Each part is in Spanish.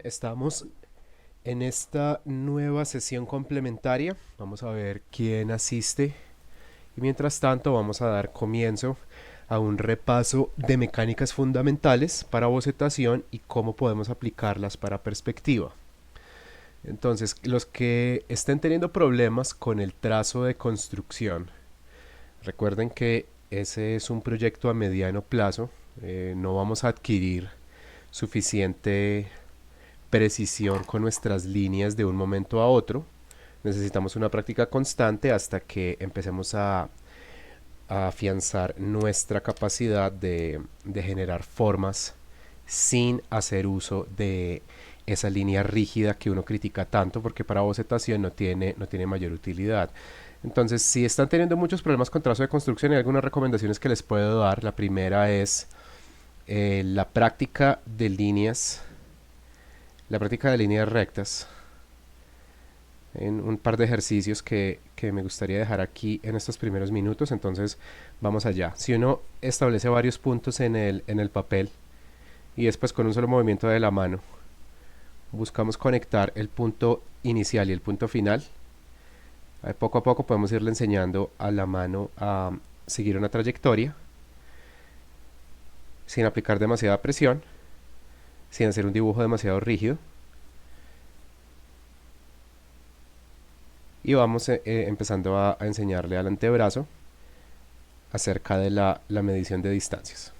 Estamos en esta nueva sesión complementaria. Vamos a ver quién asiste. Y mientras tanto vamos a dar comienzo a un repaso de mecánicas fundamentales para bocetación y cómo podemos aplicarlas para perspectiva. Entonces, los que estén teniendo problemas con el trazo de construcción, recuerden que ese es un proyecto a mediano plazo. No vamos a adquirir suficiente precisión con nuestras líneas de un momento a otro. Necesitamos una práctica constante hasta que empecemos a afianzar nuestra capacidad de generar formas sin hacer uso de esa línea rígida que uno critica tanto porque para bocetación no tiene mayor utilidad. Entonces, si están teniendo muchos problemas con trazo de construcción, hay algunas recomendaciones que les puedo dar. La primera es la práctica de líneas rectas en un par de ejercicios que me gustaría dejar aquí en estos primeros minutos. Entonces vamos allá. Si uno establece varios puntos en el papel y después con un solo movimiento de la mano buscamos conectar el punto inicial y el punto final, poco a poco podemos irle enseñando a la mano a seguir una trayectoria sin aplicar demasiada presión, sin hacer un dibujo demasiado rígido. Y vamos empezando a enseñarle al antebrazo acerca de la medición de distancias.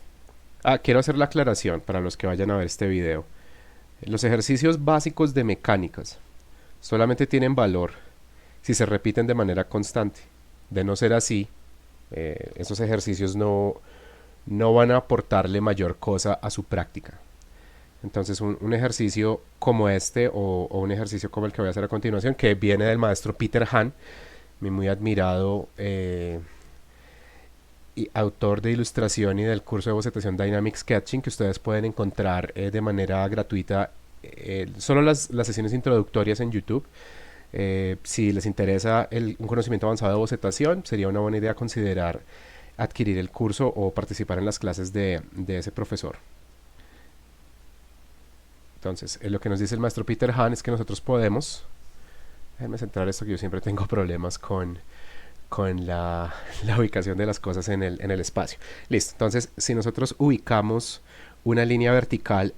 Quiero hacer la aclaración para los que vayan a ver este video. Los ejercicios básicos de mecánicas solamente tienen valor si se repiten de manera constante. De no ser así, esos ejercicios no van a aportarle mayor cosa a su práctica. Entonces un ejercicio como este o un ejercicio como el que voy a hacer a continuación, que viene del maestro Peter Hahn, mi muy admirado y autor de ilustración y del curso de bocetación Dynamic Sketching, que ustedes pueden encontrar de manera gratuita, solo las sesiones introductorias en YouTube. Si les interesa un conocimiento avanzado de bocetación, sería una buena idea considerar adquirir el curso o participar en las clases de ese profesor. Entonces, lo que nos dice el maestro Peter Hahn es que nosotros podemos, déjenme centrar esto que yo siempre tengo problemas con la ubicación de las cosas en el espacio. Listo, entonces si nosotros ubicamos una línea vertical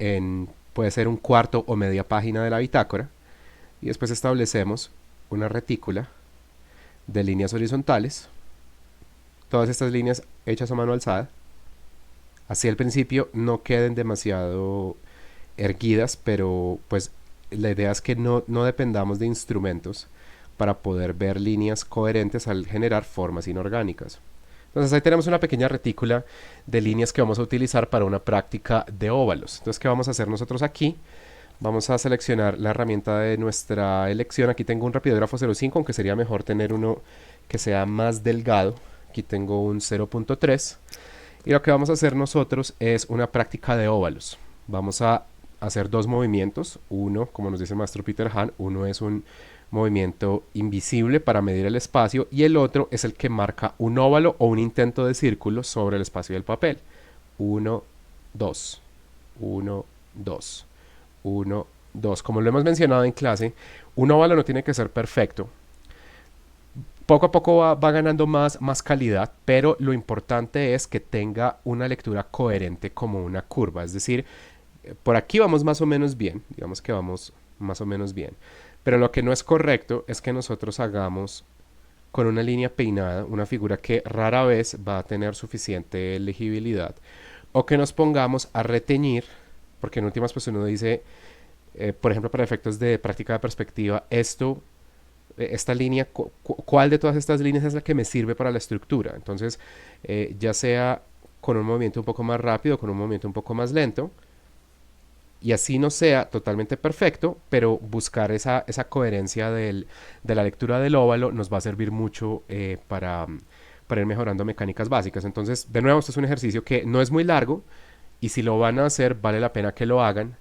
puede ser un cuarto o media página de la bitácora, y después establecemos una retícula de líneas horizontales, todas estas líneas hechas a mano alzada, así al principio no queden demasiado erguidas, pero pues la idea es que no dependamos de instrumentos para poder ver líneas coherentes al generar formas inorgánicas. Entonces ahí tenemos una pequeña retícula de líneas que vamos a utilizar para una práctica de óvalos. Entonces, ¿qué vamos a hacer nosotros aquí? Vamos a seleccionar la herramienta de nuestra elección. Aquí tengo un rapidógrafo 0.5, aunque sería mejor tener uno que sea más delgado. Aquí tengo un 0.3. Y lo que vamos a hacer nosotros es una práctica de óvalos. Vamos a hacer dos movimientos. Uno, como nos dice el maestro Peter Hahn, uno es un movimiento invisible para medir el espacio y el otro es el que marca un óvalo o un intento de círculo sobre el espacio del papel. 1, 2, 1, 2, 1, 2. Como lo hemos mencionado en clase, un óvalo no tiene que ser perfecto. Poco a poco va ganando más calidad, pero lo importante es que tenga una lectura coherente como una curva. Es decir, por aquí vamos más o menos bien, digamos que vamos más o menos bien. Pero lo que no es correcto es que nosotros hagamos con una línea peinada una figura que rara vez va a tener suficiente legibilidad, o que nos pongamos a reteñir, porque en últimas pues uno dice, por ejemplo, para efectos de práctica de perspectiva, esta línea, ¿cuál de todas estas líneas es la que me sirve para la estructura? Entonces, ya sea con un movimiento un poco más rápido, con un movimiento un poco más lento, y así no sea totalmente perfecto, pero buscar esa coherencia de la lectura del óvalo nos va a servir mucho para ir mejorando mecánicas básicas. Entonces, de nuevo, esto es un ejercicio que no es muy largo, y si lo van a hacer, vale la pena que lo hagan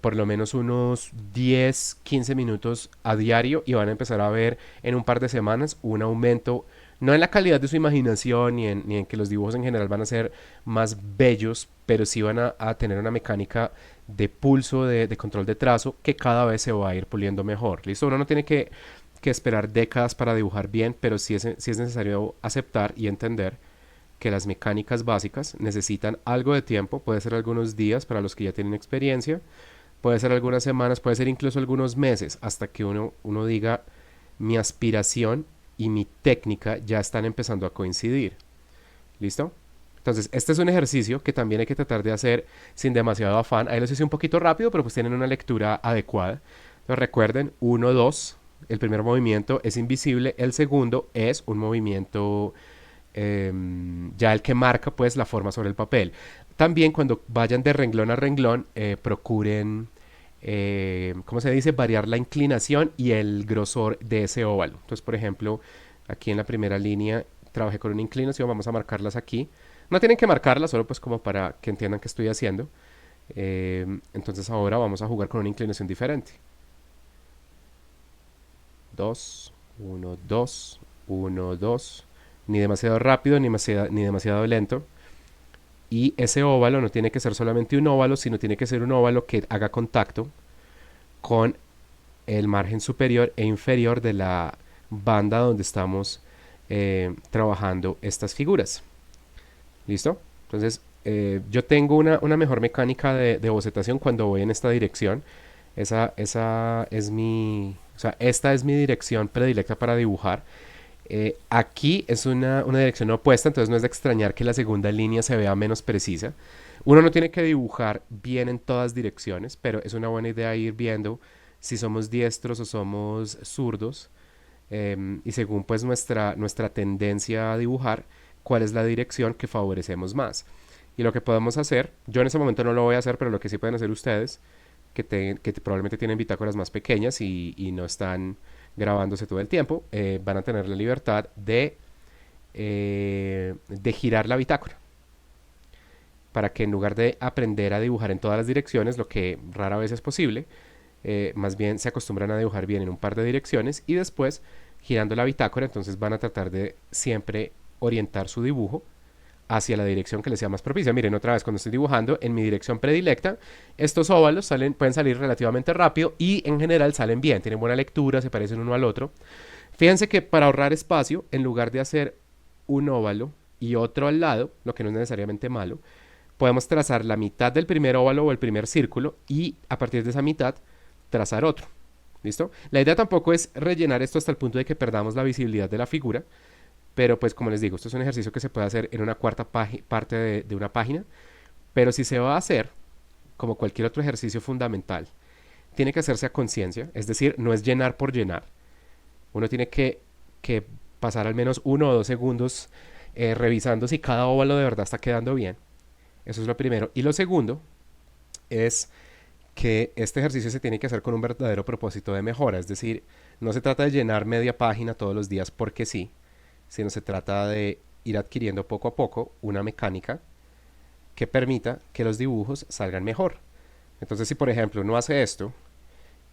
por lo menos unos 10, 15 minutos a diario, y van a empezar a ver en un par de semanas un aumento No en la calidad de su imaginación ni en que los dibujos en general van a ser más bellos, pero sí van a tener una mecánica de pulso, de control de trazo, que cada vez se va a ir puliendo mejor. ¿Listo? Uno no tiene que esperar décadas para dibujar bien, pero sí es necesario aceptar y entender que las mecánicas básicas necesitan algo de tiempo, puede ser algunos días para los que ya tienen experiencia, puede ser algunas semanas, puede ser incluso algunos meses, hasta que uno diga, mi aspiración y mi técnica ya están empezando a coincidir. ¿Listo? Entonces, este es un ejercicio que también hay que tratar de hacer sin demasiado afán. Ahí los hice un poquito rápido, pero pues tienen una lectura adecuada. Entonces, recuerden, uno 2 el primer movimiento es invisible, el segundo es un movimiento ya el que marca pues la forma sobre el papel. También cuando vayan de renglón a renglón, procuren, ¿cómo se dice? Variar la inclinación y el grosor de ese óvalo. Entonces, por ejemplo, aquí en la primera línea trabajé con una inclinación, vamos a marcarlas aquí. No tienen que marcarlas, solo pues como para que entiendan qué estoy haciendo. Entonces ahora vamos a jugar con una inclinación diferente. 2, 1, 2, 1, 2. Ni demasiado rápido ni demasiado lento. Y ese óvalo no tiene que ser solamente un óvalo, sino tiene que ser un óvalo que haga contacto con el margen superior e inferior de la banda donde estamos trabajando estas figuras. ¿Listo? Entonces, yo tengo una mejor mecánica de bocetación cuando voy en esta dirección. Esa es mi, o sea, esta es mi dirección predilecta para dibujar. Aquí es una dirección opuesta, entonces no es de extrañar que la segunda línea se vea menos precisa. Uno no tiene que dibujar bien en todas direcciones, pero es una buena idea ir viendo si somos diestros o somos zurdos, y según pues nuestra tendencia a dibujar, cuál es la dirección que favorecemos más. Y lo que podemos hacer, yo en ese momento no lo voy a hacer, pero lo que sí pueden hacer ustedes, que probablemente tienen bitácoras más pequeñas y no están grabándose todo el tiempo, van a tener la libertad de girar la bitácora para que en lugar de aprender a dibujar en todas las direcciones, lo que rara vez es posible, más bien se acostumbran a dibujar bien en un par de direcciones y después girando la bitácora, entonces van a tratar de siempre orientar su dibujo hacia la dirección que les sea más propicia. Miren, otra vez, cuando estoy dibujando en mi dirección predilecta, estos óvalos pueden salir relativamente rápido y en general salen bien, tienen buena lectura, se parecen uno al otro. Fíjense que para ahorrar espacio, en lugar de hacer un óvalo y otro al lado, lo que no es necesariamente malo, podemos trazar la mitad del primer óvalo o el primer círculo y a partir de esa mitad trazar otro. ¿Listo? La idea tampoco es rellenar esto hasta el punto de que perdamos la visibilidad de la figura, pero pues como les digo, esto es un ejercicio que se puede hacer en una cuarta parte de una página, pero si se va a hacer, como cualquier otro ejercicio fundamental, tiene que hacerse a conciencia, es decir, no es llenar por llenar. Uno tiene que pasar al menos 1 o 2 segundos revisando si cada óvalo de verdad está quedando bien. Eso es lo primero. Y lo segundo es que este ejercicio se tiene que hacer con un verdadero propósito de mejora, es decir, no se trata de llenar media página todos los días porque sí, sino se trata de ir adquiriendo poco a poco una mecánica que permita que los dibujos salgan mejor. Entonces, si por ejemplo uno hace esto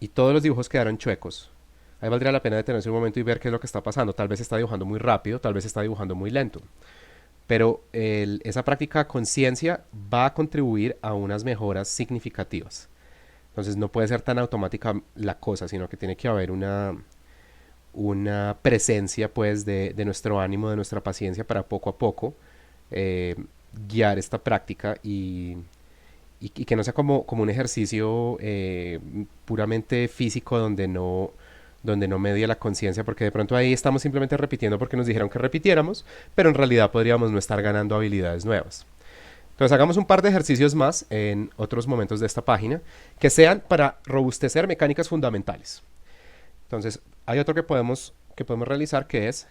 y todos los dibujos quedaron chuecos, ahí valdría la pena detenerse un momento y ver qué es lo que está pasando. Tal vez está dibujando muy rápido, tal vez está dibujando muy lento. Pero esa práctica a conciencia va a contribuir a unas mejoras significativas. Entonces no puede ser tan automática la cosa, sino que tiene que haber una presencia pues de nuestro ánimo, de nuestra paciencia para poco a poco eh, guiar esta práctica y que no sea como un ejercicio puramente físico donde no media la conciencia, porque de pronto ahí estamos simplemente repitiendo porque nos dijeron que repitiéramos, pero en realidad podríamos no estar ganando habilidades nuevas. Entonces hagamos un par de ejercicios más en otros momentos de esta página que sean para robustecer mecánicas fundamentales. Entonces hay otro que podemos realizar que es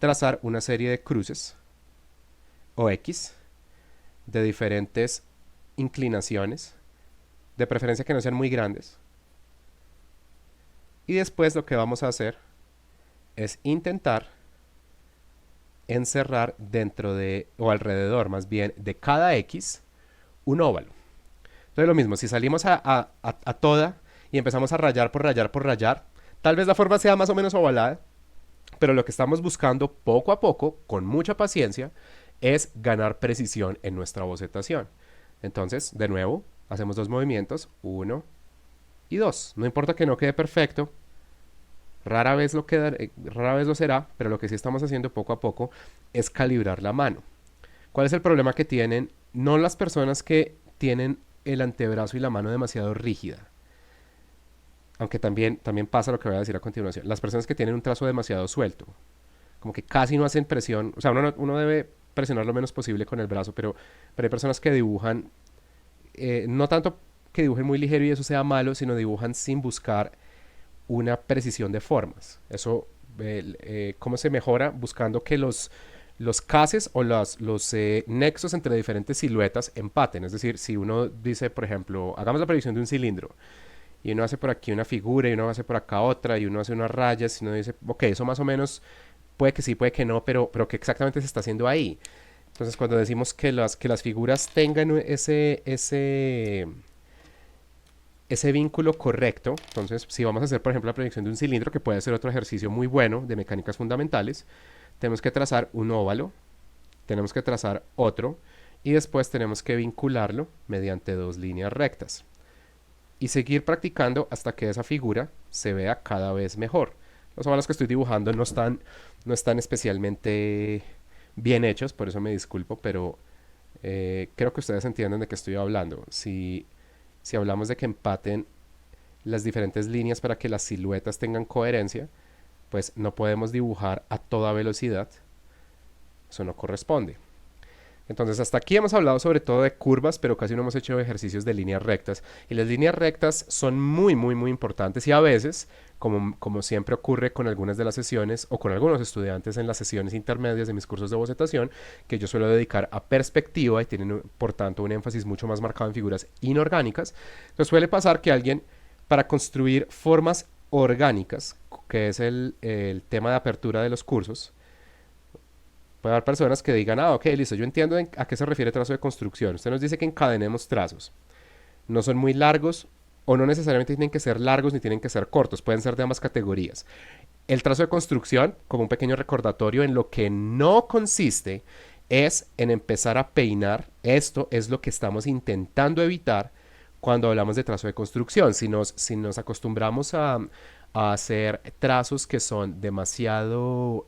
trazar una serie de cruces o X de diferentes inclinaciones, de preferencia que no sean muy grandes. Y después lo que vamos a hacer es intentar encerrar dentro de, o alrededor más bien, de cada X un óvalo. Entonces lo mismo, si salimos a toda y empezamos a rayar por rayar por rayar, tal vez la forma sea más o menos ovalada, Pero lo que estamos buscando poco a poco, con mucha paciencia, es ganar precisión en nuestra bocetación. Entonces, de nuevo, hacemos dos movimientos, uno y dos. No importa que no quede perfecto, rara vez lo será, pero lo que sí estamos haciendo poco a poco es calibrar la mano. ¿Cuál es el problema que tienen? No las personas que tienen el antebrazo y la mano demasiado rígida, aunque también pasa lo que voy a decir a continuación. Las personas que tienen un trazo demasiado suelto, como que casi no hacen presión, o sea, uno debe presionar lo menos posible con el brazo, pero hay personas que dibujan, no tanto que dibujen muy ligero y eso sea malo, sino dibujan sin buscar una precisión de formas. Eso, ¿cómo se mejora? Buscando que los cases o los nexos entre diferentes siluetas empaten. Es decir, si uno dice, por ejemplo, hagamos la predicción de un cilindro, y uno hace por aquí una figura, y uno hace por acá otra, y uno hace unas rayas, y uno dice, ok, eso más o menos puede que sí, puede que no, pero ¿qué exactamente se está haciendo ahí? Entonces, cuando decimos que las figuras tengan ese vínculo correcto, entonces, si vamos a hacer, por ejemplo, la predicción de un cilindro, que puede ser otro ejercicio muy bueno de mecánicas fundamentales, tenemos que trazar un óvalo, tenemos que trazar otro, y después tenemos que vincularlo mediante dos líneas rectas. Y seguir practicando hasta que esa figura se vea cada vez mejor. Los óvalos que estoy dibujando no están especialmente bien hechos, por eso me disculpo, pero creo que ustedes entienden de qué estoy hablando. Si hablamos de que empaten las diferentes líneas para que las siluetas tengan coherencia, pues no podemos dibujar a toda velocidad. Eso no corresponde. Entonces hasta aquí hemos hablado sobre todo de curvas, pero casi no hemos hecho ejercicios de líneas rectas. Y las líneas rectas son muy, muy, muy importantes y a veces, como siempre ocurre con algunas de las sesiones o con algunos estudiantes en las sesiones intermedias de mis cursos de bocetación, que yo suelo dedicar a perspectiva y tienen por tanto un énfasis mucho más marcado en figuras inorgánicas, entonces suele pasar que alguien para construir formas orgánicas, que es el tema de apertura de los cursos, puede haber personas que digan, ok, listo, yo entiendo a qué se refiere trazo de construcción. Usted nos dice que encadenemos trazos. No son muy largos o no necesariamente tienen que ser largos ni tienen que ser cortos, pueden ser de ambas categorías. El trazo de construcción, como un pequeño recordatorio, en lo que no consiste es en empezar a peinar. Esto es lo que estamos intentando evitar cuando hablamos de trazo de construcción. Si nos acostumbramos a hacer trazos que son demasiado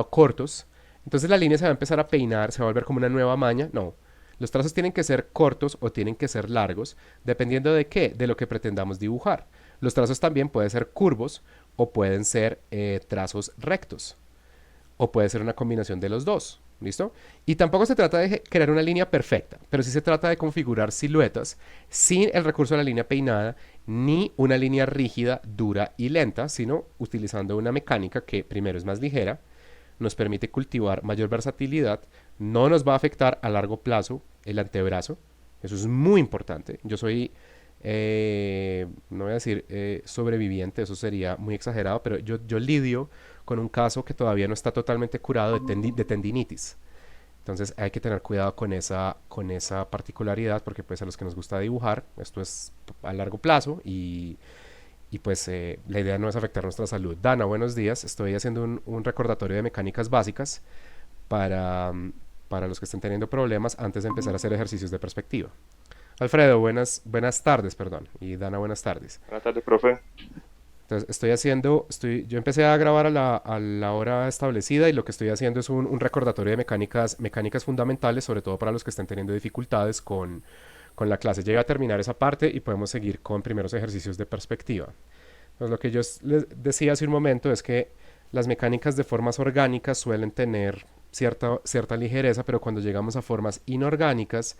cortos, entonces la línea se va a empezar a peinar, se va a volver como una nueva maña. No, los trazos tienen que ser cortos o tienen que ser largos, dependiendo de qué, de lo que pretendamos dibujar. Los trazos también pueden ser curvos o pueden ser trazos rectos o puede ser una combinación de los dos. ¿Listo? Y tampoco se trata de crear una línea perfecta, pero sí se trata de configurar siluetas sin el recurso de la línea peinada ni una línea rígida, dura y lenta, sino utilizando una mecánica que primero es más ligera, nos permite cultivar mayor versatilidad, no nos va a afectar a largo plazo el antebrazo, eso es muy importante. Yo soy, no voy a decir sobreviviente, eso sería muy exagerado, pero yo lidio con un caso que todavía no está totalmente curado de tendinitis. Entonces hay que tener cuidado con esa particularidad porque pues a los que nos gusta dibujar, esto es a largo plazo y pues la idea no es afectar nuestra salud. Dana, buenos días. Estoy haciendo un recordatorio de mecánicas básicas para los que estén teniendo problemas antes de empezar a hacer ejercicios de perspectiva. Alfredo, buenas tardes, perdón. Y Dana, buenas tardes. Buenas tardes, profe. Entonces, yo empecé a grabar a la hora establecida y lo que estoy haciendo es un recordatorio de mecánicas fundamentales, sobre todo para los que estén teniendo dificultades con la clase. Llega a terminar esa parte y podemos seguir con primeros ejercicios de perspectiva. Entonces, lo que yo les decía hace un momento es que las mecánicas de formas orgánicas suelen tener cierta ligereza, pero cuando llegamos a formas inorgánicas,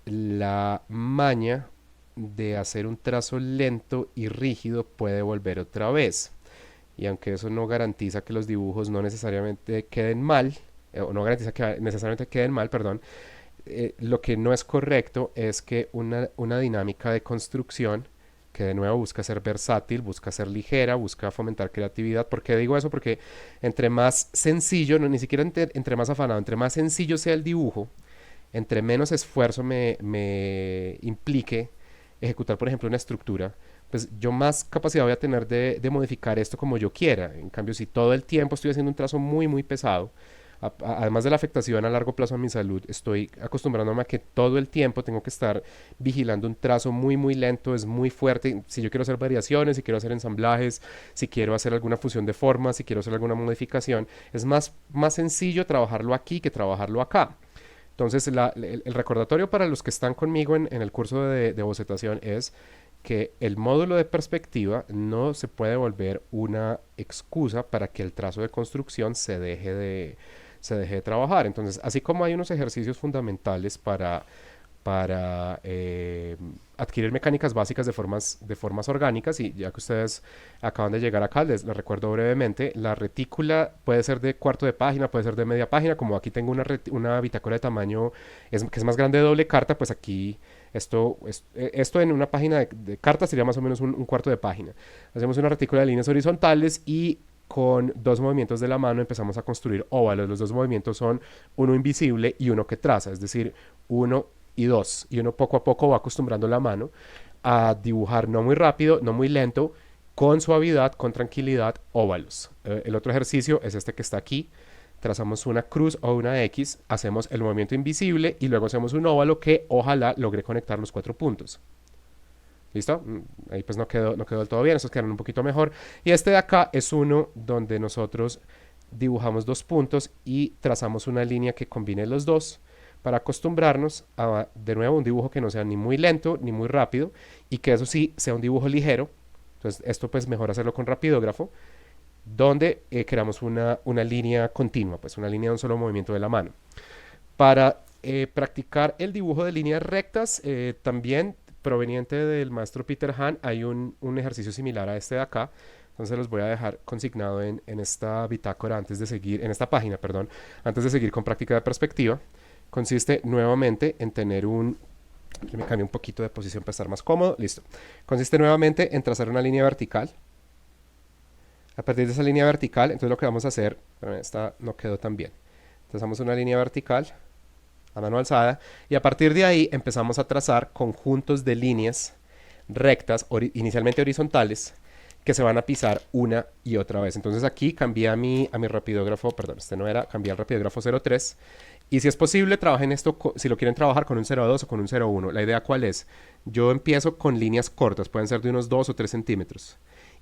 la maña de hacer un trazo lento y rígido puede volver otra vez. Y aunque eso no garantiza que los dibujos no necesariamente queden mal, o no garantiza que necesariamente queden mal, perdón, lo que no es correcto es que una dinámica de construcción que de nuevo busca ser versátil, busca ser ligera, busca fomentar creatividad. ¿Por qué digo eso? Porque entre más sencillo, no, ni siquiera entre más afanado, entre más sencillo sea el dibujo, entre menos esfuerzo me implique ejecutar, por ejemplo, una estructura, pues yo más capacidad voy a tener de modificar esto como yo quiera. En cambio, si todo el tiempo estoy haciendo un trazo muy, muy pesado, además de la afectación a largo plazo a mi salud, estoy acostumbrándome a que todo el tiempo tengo que estar vigilando un trazo muy, muy lento, es muy fuerte. Si yo quiero hacer variaciones, si quiero hacer ensamblajes, si quiero hacer alguna fusión de formas, si quiero hacer alguna modificación, es más sencillo trabajarlo aquí que trabajarlo acá. Entonces, el recordatorio para los que están conmigo en el curso de bocetación es que el módulo de perspectiva no se puede volver una excusa para que el trazo de construcción se deje de trabajar. Entonces, así como hay unos ejercicios fundamentales para adquirir mecánicas básicas de formas orgánicas, y ya que ustedes acaban de llegar acá, les recuerdo brevemente, la retícula puede ser de cuarto de página, puede ser de media página, como aquí tengo una bitácora de tamaño que es más grande de doble carta, pues aquí esto en una página de carta sería más o menos un cuarto de página. Hacemos una retícula de líneas horizontales y con dos movimientos de la mano empezamos a construir óvalos. Los dos movimientos son uno invisible y uno que traza, es decir, uno y dos. Y uno poco a poco va acostumbrando la mano a dibujar no muy rápido, no muy lento, con suavidad, con tranquilidad, óvalos. El otro ejercicio es este que está aquí. Trazamos una cruz o una X, hacemos el movimiento invisible y luego hacemos un óvalo que ojalá logre conectar los 4 puntos. ¿Listo? Ahí pues no quedó del todo bien, estos quedaron un poquito mejor. Y este de acá es uno donde nosotros dibujamos 2 puntos y trazamos una línea que combine los dos para acostumbrarnos a, de nuevo, un dibujo que no sea ni muy lento ni muy rápido y que eso sí sea un dibujo ligero. Entonces esto pues mejor hacerlo con rapidógrafo, donde creamos una línea continua, pues una línea de un solo movimiento de la mano. Para practicar el dibujo de líneas rectas, también proveniente del maestro Peter Hahn, hay un ejercicio similar a este de acá. Entonces los voy a dejar consignado en esta bitácora en esta página, perdón, antes de seguir con práctica de perspectiva. Consiste nuevamente en tener me cambio un poquito de posición para estar más cómodo, listo. Consiste nuevamente en trazar una línea vertical. A partir de esa línea vertical, entonces lo que vamos a hacer, esta no quedó tan bien. Trazamos una línea vertical a mano alzada y a partir de ahí empezamos a trazar conjuntos de líneas rectas, inicialmente horizontales, que se van a pisar una y otra vez. Entonces aquí cambié a mi rapidógrafo, perdón, este no era, cambié al rapidógrafo 03. Y si es posible, trabajen esto, si lo quieren trabajar con un 0,2 o con un 0,1. La idea cuál es, yo empiezo con líneas cortas, pueden ser de unos 2 o 3 centímetros.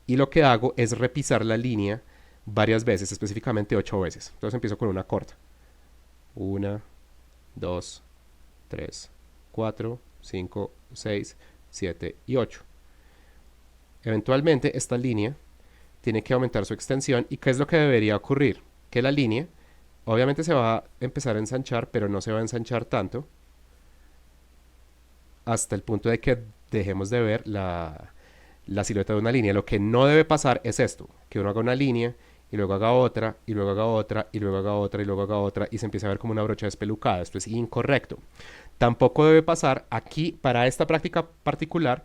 Y lo que hago es repisar la línea varias veces, específicamente 8 veces. Entonces empiezo con una corta. 1, 2, 3, 4, 5, 6, 7 y 8. Eventualmente esta línea tiene que aumentar su extensión. ¿Y qué es lo que debería ocurrir? Que la línea obviamente se va a empezar a ensanchar, pero no se va a ensanchar tanto hasta el punto de que dejemos de ver la silueta de una línea. Lo que no debe pasar es esto, que uno haga una línea y luego haga otra, y luego haga otra, y luego haga otra, y luego haga otra, y se empieza a ver como una brocha despelucada. Esto es incorrecto. Tampoco debe pasar aquí, para esta práctica particular,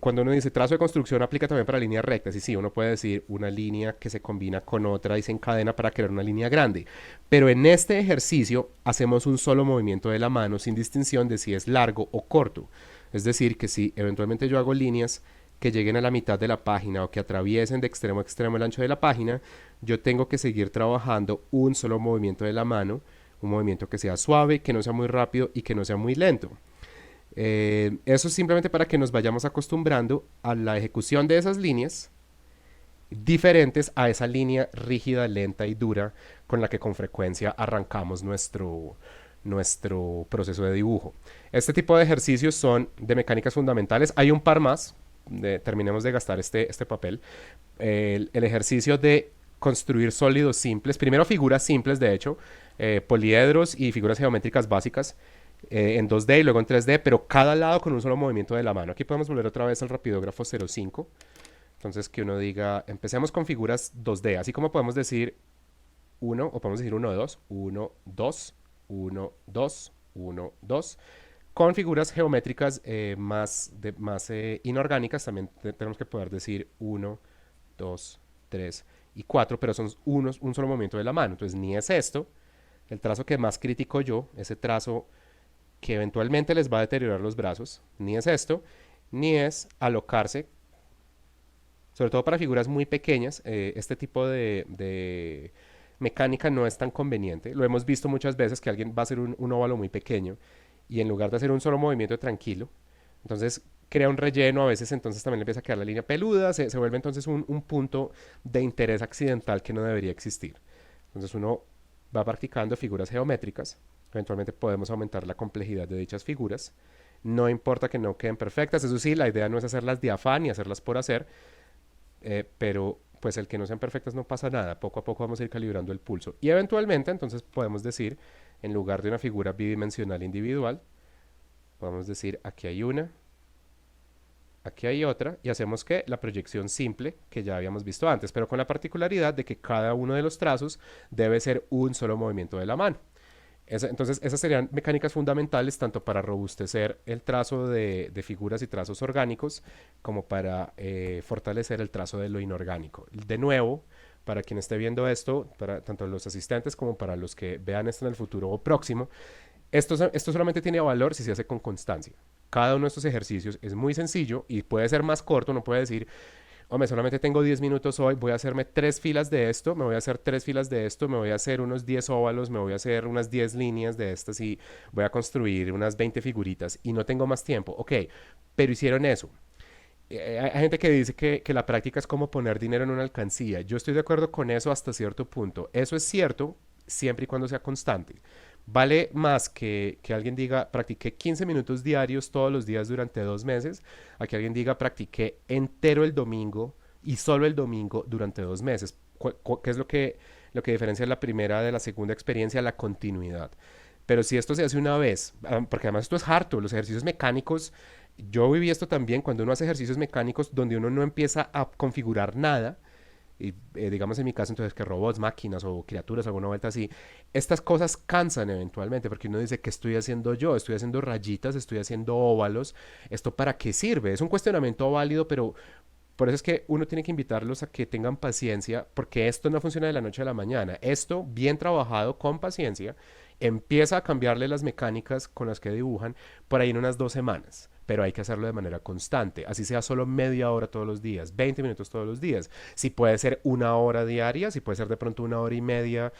cuando uno dice trazo de construcción, aplica también para líneas rectas. Y sí, uno puede decir una línea que se combina con otra y se encadena para crear una línea grande. Pero en este ejercicio hacemos un solo movimiento de la mano sin distinción de si es largo o corto. Es decir, que si eventualmente yo hago líneas que lleguen a la mitad de la página o que atraviesen de extremo a extremo el ancho de la página, yo tengo que seguir trabajando un solo movimiento de la mano, un movimiento que sea suave, que no sea muy rápido y que no sea muy lento. Eso es simplemente para que nos vayamos acostumbrando a la ejecución de esas líneas diferentes a esa línea rígida, lenta y dura con la que con frecuencia arrancamos nuestro proceso de dibujo. Este tipo de ejercicios son de mecánicas fundamentales. Hay un par más. Terminemos de gastar este papel. El ejercicio de construir sólidos simples, primero figuras simples de hecho, poliedros y figuras geométricas básicas en 2D y luego en 3D, pero cada lado con un solo movimiento de la mano. Aquí podemos volver otra vez al rapidógrafo 05. Entonces que uno diga, empecemos con figuras 2D, así como podemos decir 1 o podemos decir 1, 2, 1, 2, 1, 2, 1, 2. Con figuras geométricas más inorgánicas también tenemos que poder decir 1, 2, 3 y 4, pero son un solo movimiento de la mano. Entonces ni es esto, el trazo que más critico yo, ese trazo que eventualmente les va a deteriorar los brazos, ni es esto, ni es alocarse, sobre todo para figuras muy pequeñas. Este tipo de mecánica no es tan conveniente. Lo hemos visto muchas veces que alguien va a hacer un óvalo muy pequeño y en lugar de hacer un solo movimiento tranquilo, entonces crea un relleno, a veces entonces también le empieza a quedar la línea peluda, se vuelve entonces un punto de interés accidental que no debería existir. Entonces uno va practicando figuras geométricas, eventualmente podemos aumentar la complejidad de dichas figuras, no importa que no queden perfectas, eso sí, la idea no es hacerlas de afán ni hacerlas por hacer, pero pues el que no sean perfectas no pasa nada, poco a poco vamos a ir calibrando el pulso y eventualmente entonces podemos decir, en lugar de una figura bidimensional individual, podemos decir aquí hay una, aquí hay otra y hacemos que la proyección simple que ya habíamos visto antes, pero con la particularidad de que cada uno de los trazos debe ser un solo movimiento de la mano. Entonces, esas serían mecánicas fundamentales tanto para robustecer el trazo de figuras y trazos orgánicos como para fortalecer el trazo de lo inorgánico. De nuevo, para quien esté viendo esto, para tanto los asistentes como para los que vean esto en el futuro o próximo, esto solamente tiene valor si se hace con constancia. Cada uno de estos ejercicios es muy sencillo y puede ser más corto, no puede decir, hombre, solamente tengo 10 minutos hoy, voy a hacerme 3 filas de esto, me voy a hacer 3 filas de esto, me voy a hacer unos 10 óvalos, me voy a hacer unas 10 líneas de estas y voy a construir unas 20 figuritas y no tengo más tiempo. Ok, pero hicieron eso. Hay gente que dice que la práctica es como poner dinero en una alcancía. Yo estoy de acuerdo con eso hasta cierto punto. Eso es cierto siempre y cuando sea constante. Vale más que alguien diga, practiqué 15 minutos diarios todos los días durante 2 meses, a que alguien diga, practiqué entero el domingo y solo el domingo durante 2 meses. ¿Qué es lo que diferencia la primera de la segunda experiencia? La continuidad. Pero si esto se hace una vez, porque además esto es harto, los ejercicios mecánicos, yo viví esto también cuando uno hace ejercicios mecánicos donde uno no empieza a configurar nada, y digamos en mi caso entonces que robots, máquinas o criaturas, alguna vuelta así, estas cosas cansan eventualmente porque uno dice, ¿qué estoy haciendo yo? Estoy haciendo rayitas, estoy haciendo óvalos, ¿esto para qué sirve? Es un cuestionamiento válido, pero por eso es que uno tiene que invitarlos a que tengan paciencia, porque esto no funciona de la noche a la mañana. Esto, bien trabajado con paciencia, empieza a cambiarle las mecánicas con las que dibujan por ahí en unas 2 semanas. Pero hay que hacerlo de manera constante, así sea solo media hora todos los días, 20 minutos todos los días. Si puede ser una hora diaria, si puede ser de pronto una hora y media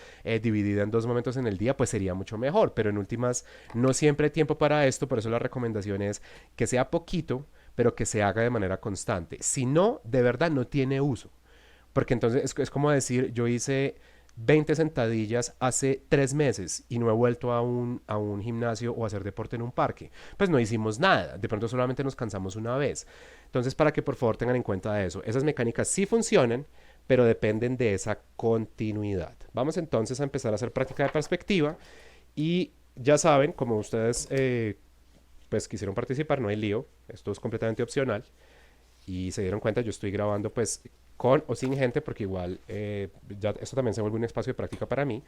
dividida en 2 momentos en el día, pues sería mucho mejor. Pero en últimas, no siempre hay tiempo para esto, por eso la recomendación es que sea poquito, pero que se haga de manera constante. Si no, de verdad no tiene uso. Porque entonces es como decir, yo hice 20 sentadillas hace 3 meses y no he vuelto a un gimnasio o a hacer deporte en un parque. Pues no hicimos nada, de pronto solamente nos cansamos una vez. Entonces, para que por favor tengan en cuenta eso, esas mecánicas sí funcionan, pero dependen de esa continuidad. Vamos entonces a empezar a hacer práctica de perspectiva y ya saben, como ustedes pues quisieron participar, no hay lío, esto es completamente opcional y se dieron cuenta, yo estoy grabando pues con o sin gente porque igual ya esto también se vuelve un espacio de práctica para mí,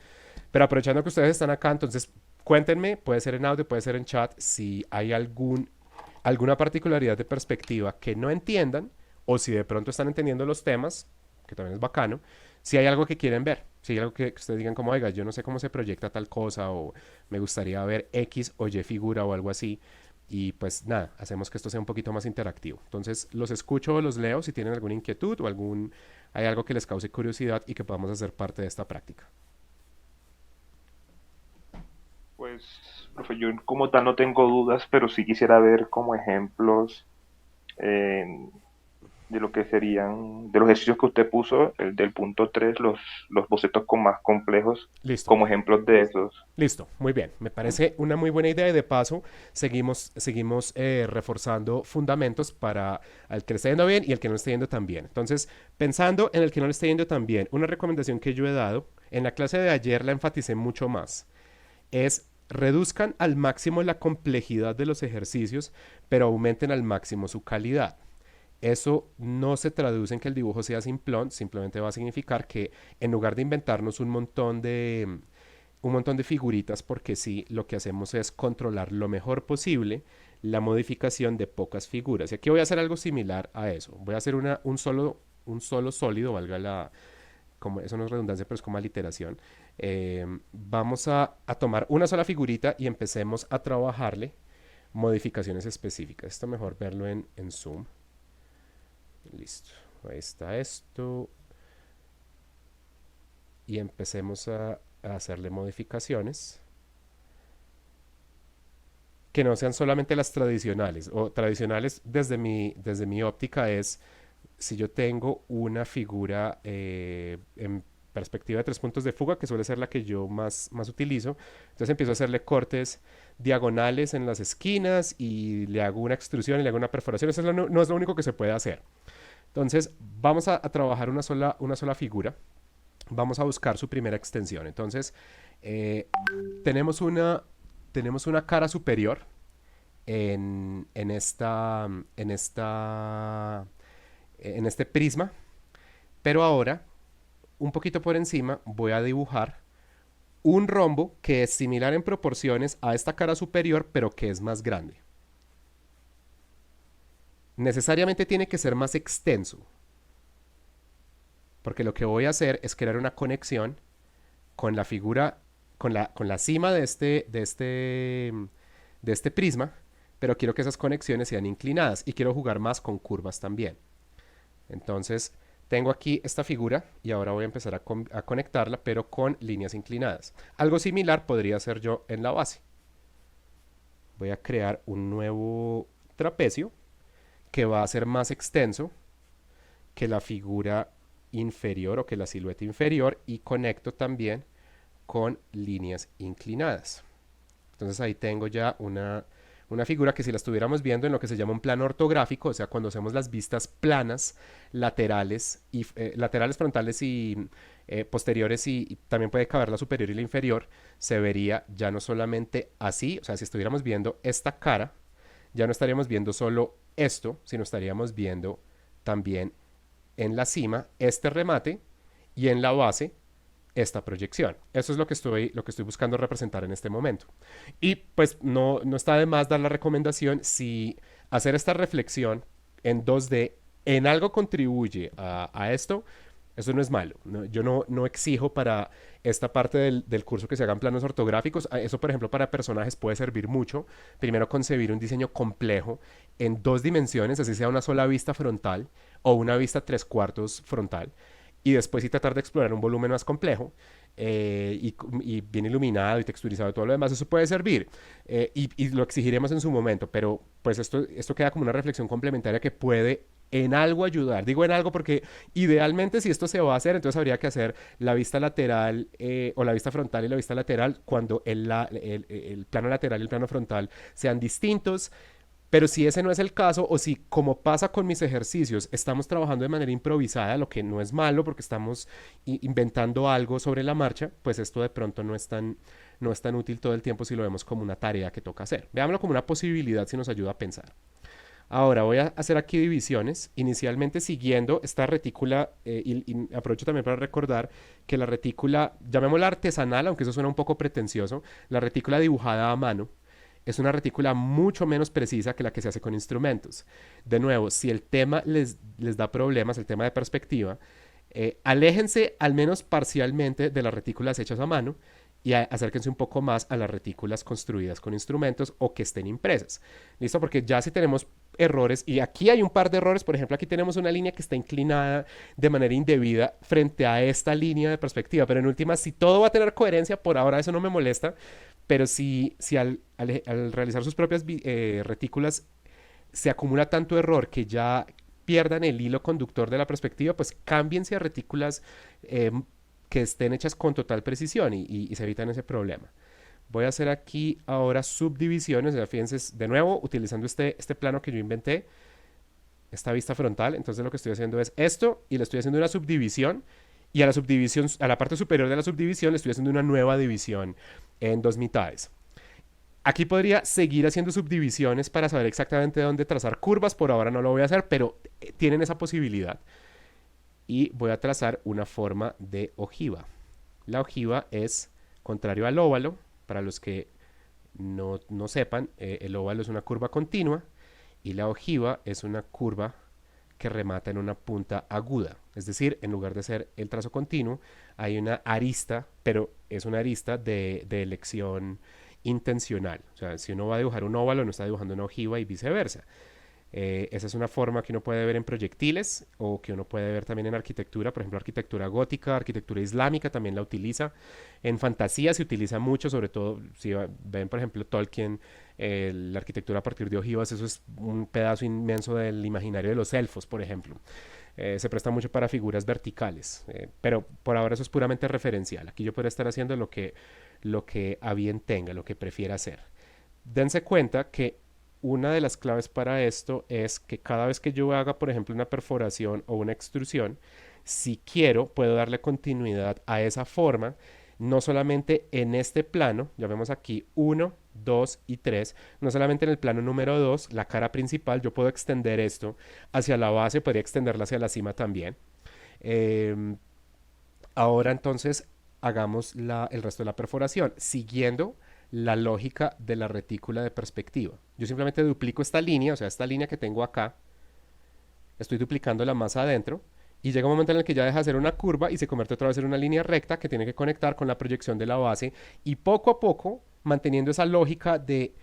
pero aprovechando que ustedes están acá, entonces cuéntenme, puede ser en audio, puede ser en chat, si hay alguna particularidad de perspectiva que no entiendan o si de pronto están entendiendo los temas, que también es bacano, si hay algo que quieren ver, si hay algo que ustedes digan como, oiga, yo no sé cómo se proyecta tal cosa o me gustaría ver X o Y figura o algo así, y pues nada, hacemos que esto sea un poquito más interactivo. Entonces los escucho o los leo si tienen alguna inquietud o hay algo que les cause curiosidad y que podamos hacer parte de esta práctica. Pues, profe, yo como tal no tengo dudas, pero sí quisiera ver como ejemplos eh, de lo que serían, de los ejercicios que usted puso, el del punto 3 los bocetos con más complejos, Listo. como ejemplos de esos. Listo, muy bien. Me parece una muy buena idea y de paso seguimos reforzando fundamentos para el que le esté yendo bien y el que no le esté yendo tan bien. Entonces, pensando en el que no le esté yendo tan bien, una recomendación que yo he dado, en la clase de ayer la enfaticé mucho más, es reduzcan al máximo la complejidad de los ejercicios, pero aumenten al máximo su calidad. Eso no se traduce en que el dibujo sea simplón, simplemente va a significar que en lugar de inventarnos un montón de figuritas, porque sí, lo que hacemos es controlar lo mejor posible la modificación de pocas figuras. Y aquí voy a hacer algo similar a eso. Voy a hacer un solo sólido, valga como eso no es redundancia, pero es como aliteración. Vamos a tomar una sola figurita y empecemos a trabajarle modificaciones específicas. Esto mejor verlo en Zoom. Listo. Ahí está esto. Y empecemos a hacerle modificaciones que no sean solamente las tradicionales. O tradicionales desde mi óptica es si yo tengo una figura en perspectiva de 3 puntos de fuga, que suele ser la que yo más utilizo, entonces empiezo a hacerle cortes diagonales en las esquinas y le hago una extrusión y le hago una perforación. Eso es no es lo único que se puede hacer. Entonces vamos a trabajar una sola figura. Vamos a buscar su primera extensión. Entonces eh, tenemos tenemos una cara superior en en este prisma, pero ahora, un poquito por encima, voy a dibujar un rombo que es similar en proporciones a esta cara superior, pero que es más grande. Necesariamente tiene que ser más extenso, porque lo que voy a hacer es crear una conexión con la figura, con la cima de este prisma, pero quiero que esas conexiones sean inclinadas y quiero jugar más con curvas también. Entonces, tengo aquí esta figura y ahora voy a empezar a conectarla, pero con líneas inclinadas. Algo similar podría hacer yo en la base. Voy a crear un nuevo trapecio que va a ser más extenso que la figura inferior o que la silueta inferior y conecto también con líneas inclinadas. Entonces ahí tengo ya una figura que si la estuviéramos viendo en lo que se llama un plano ortográfico, o sea, cuando hacemos las vistas planas, laterales frontales y posteriores y también puede caber la superior y la inferior, se vería ya no solamente así, o sea, si estuviéramos viendo esta cara, ya no estaríamos viendo solo esto, sino estaríamos viendo también en la cima este remate y en la base esta proyección. Eso es lo que estoy buscando representar en este momento. Y pues no está de más dar la recomendación si hacer esta reflexión en 2D en algo contribuye a esto, eso no es malo. Yo no exijo para esta parte del curso que se hagan planos ortográficos. Eso, por ejemplo, para personajes puede servir mucho. Primero, concebir un diseño complejo en 2 dimensiones, así sea una sola vista frontal o una vista 3/4 frontal y después sí tratar de explorar un volumen más complejo y bien iluminado y texturizado y todo lo demás, eso puede servir y lo exigiremos en su momento, pero pues esto queda como una reflexión complementaria que puede en algo ayudar. Digo en algo porque idealmente si esto se va a hacer, entonces habría que hacer la vista lateral o la vista frontal y la vista lateral cuando el plano lateral y el plano frontal sean distintos. Pero si ese no es el caso, o si como pasa con mis ejercicios, estamos trabajando de manera improvisada, lo que no es malo porque estamos inventando algo sobre la marcha, pues esto de pronto no es tan útil todo el tiempo si lo vemos como una tarea que toca hacer. Veámoslo como una posibilidad si nos ayuda a pensar. Ahora voy a hacer aquí divisiones, inicialmente siguiendo esta retícula, y aprovecho también para recordar que la retícula, llamémosla artesanal, aunque eso suena un poco pretencioso, la retícula dibujada a mano, es una retícula mucho menos precisa que la que se hace con instrumentos. De nuevo, si el tema les da problemas, el tema de perspectiva, aléjense al menos parcialmente de las retículas hechas a mano y acérquense un poco más a las retículas construidas con instrumentos o que estén impresas. ¿Listo? Porque ya si tenemos errores, y aquí hay un par de errores, por ejemplo, aquí tenemos una línea que está inclinada de manera indebida frente a esta línea de perspectiva, pero en última, si todo va a tener coherencia, por ahora eso no me molesta, pero si al realizar sus propias retículas se acumula tanto error que ya pierdan el hilo conductor de la perspectiva, pues cámbiense a retículas eh, que estén hechas con total precisión y se evitan ese problema. Voy a hacer aquí ahora subdivisiones, ya fíjense, de nuevo, utilizando este plano que yo inventé, esta vista frontal, entonces lo que estoy haciendo es esto y le estoy haciendo una subdivisión y a la subdivisión, a la parte superior de la subdivisión le estoy haciendo una nueva división en 2 mitades. Aquí podría seguir haciendo subdivisiones para saber exactamente dónde trazar curvas, por ahora no lo voy a hacer, pero tienen esa posibilidad. Y voy a trazar una forma de ojiva. La ojiva es contrario al óvalo, para los que no sepan, el óvalo es una curva continua y la ojiva es una curva que remata en una punta aguda. Es decir, en lugar de ser el trazo continuo, hay una arista, pero es una arista de elección intencional. O sea, si uno va a dibujar un óvalo, no está dibujando una ojiva y viceversa. Esa es una forma que uno puede ver en proyectiles o que uno puede ver también en arquitectura, por ejemplo, arquitectura gótica, arquitectura islámica también la utiliza. En fantasía se utiliza mucho, sobre todo si ven, por ejemplo, Tolkien, la arquitectura a partir de ojivas, eso es un pedazo inmenso del imaginario de los elfos, por ejemplo. Se presta mucho para figuras verticales, pero por ahora eso es puramente referencial. Aquí yo podría estar haciendo lo que a bien tenga, lo que prefiera hacer. Dense cuenta que una de las claves para esto es que cada vez que yo haga, por ejemplo, una perforación o una extrusión, si quiero, puedo darle continuidad a esa forma, no solamente en este plano, ya vemos aquí 1, 2 y 3, no solamente en el plano número 2, la cara principal, yo puedo extender esto hacia la base, podría extenderla hacia la cima también. Eh, Ahora entonces hagamos el resto de la perforación, siguiendo la lógica de la retícula de perspectiva. Yo simplemente duplico esta línea, o sea, esta línea que tengo acá, estoy duplicándola más adentro y llega un momento en el que ya deja de ser una curva y se convierte otra vez en una línea recta que tiene que conectar con la proyección de la base y poco a poco, manteniendo esa lógica de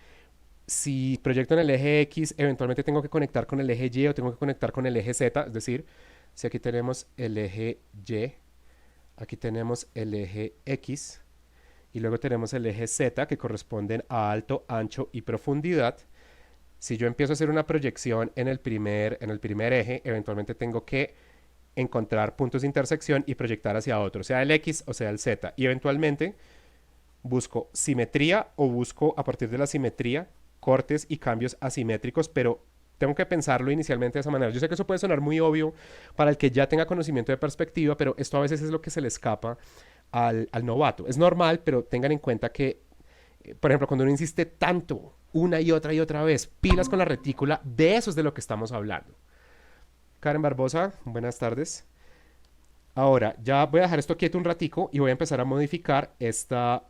si proyecto en el eje X, eventualmente tengo que conectar con el eje Y o tengo que conectar con el eje Z, es decir, si aquí tenemos el eje Y, aquí tenemos el eje X y luego tenemos el eje Z que corresponden a alto, ancho y profundidad. Si yo empiezo a hacer una proyección en el primer eje, eventualmente tengo que encontrar puntos de intersección y proyectar hacia otro, sea el X o sea el Z. Y eventualmente busco simetría o busco a partir de la simetría cortes y cambios asimétricos, pero tengo que pensarlo inicialmente de esa manera. Yo sé que eso puede sonar muy obvio para el que ya tenga conocimiento de perspectiva, pero esto a veces es lo que se le escapa al novato. Es normal, pero tengan en cuenta que, por ejemplo, cuando uno insiste tanto, una y otra vez, pilas con la retícula, de eso es de lo que estamos hablando. Karen Barbosa, buenas tardes. Ahora, ya voy a dejar esto quieto un ratico y voy a empezar a modificar esto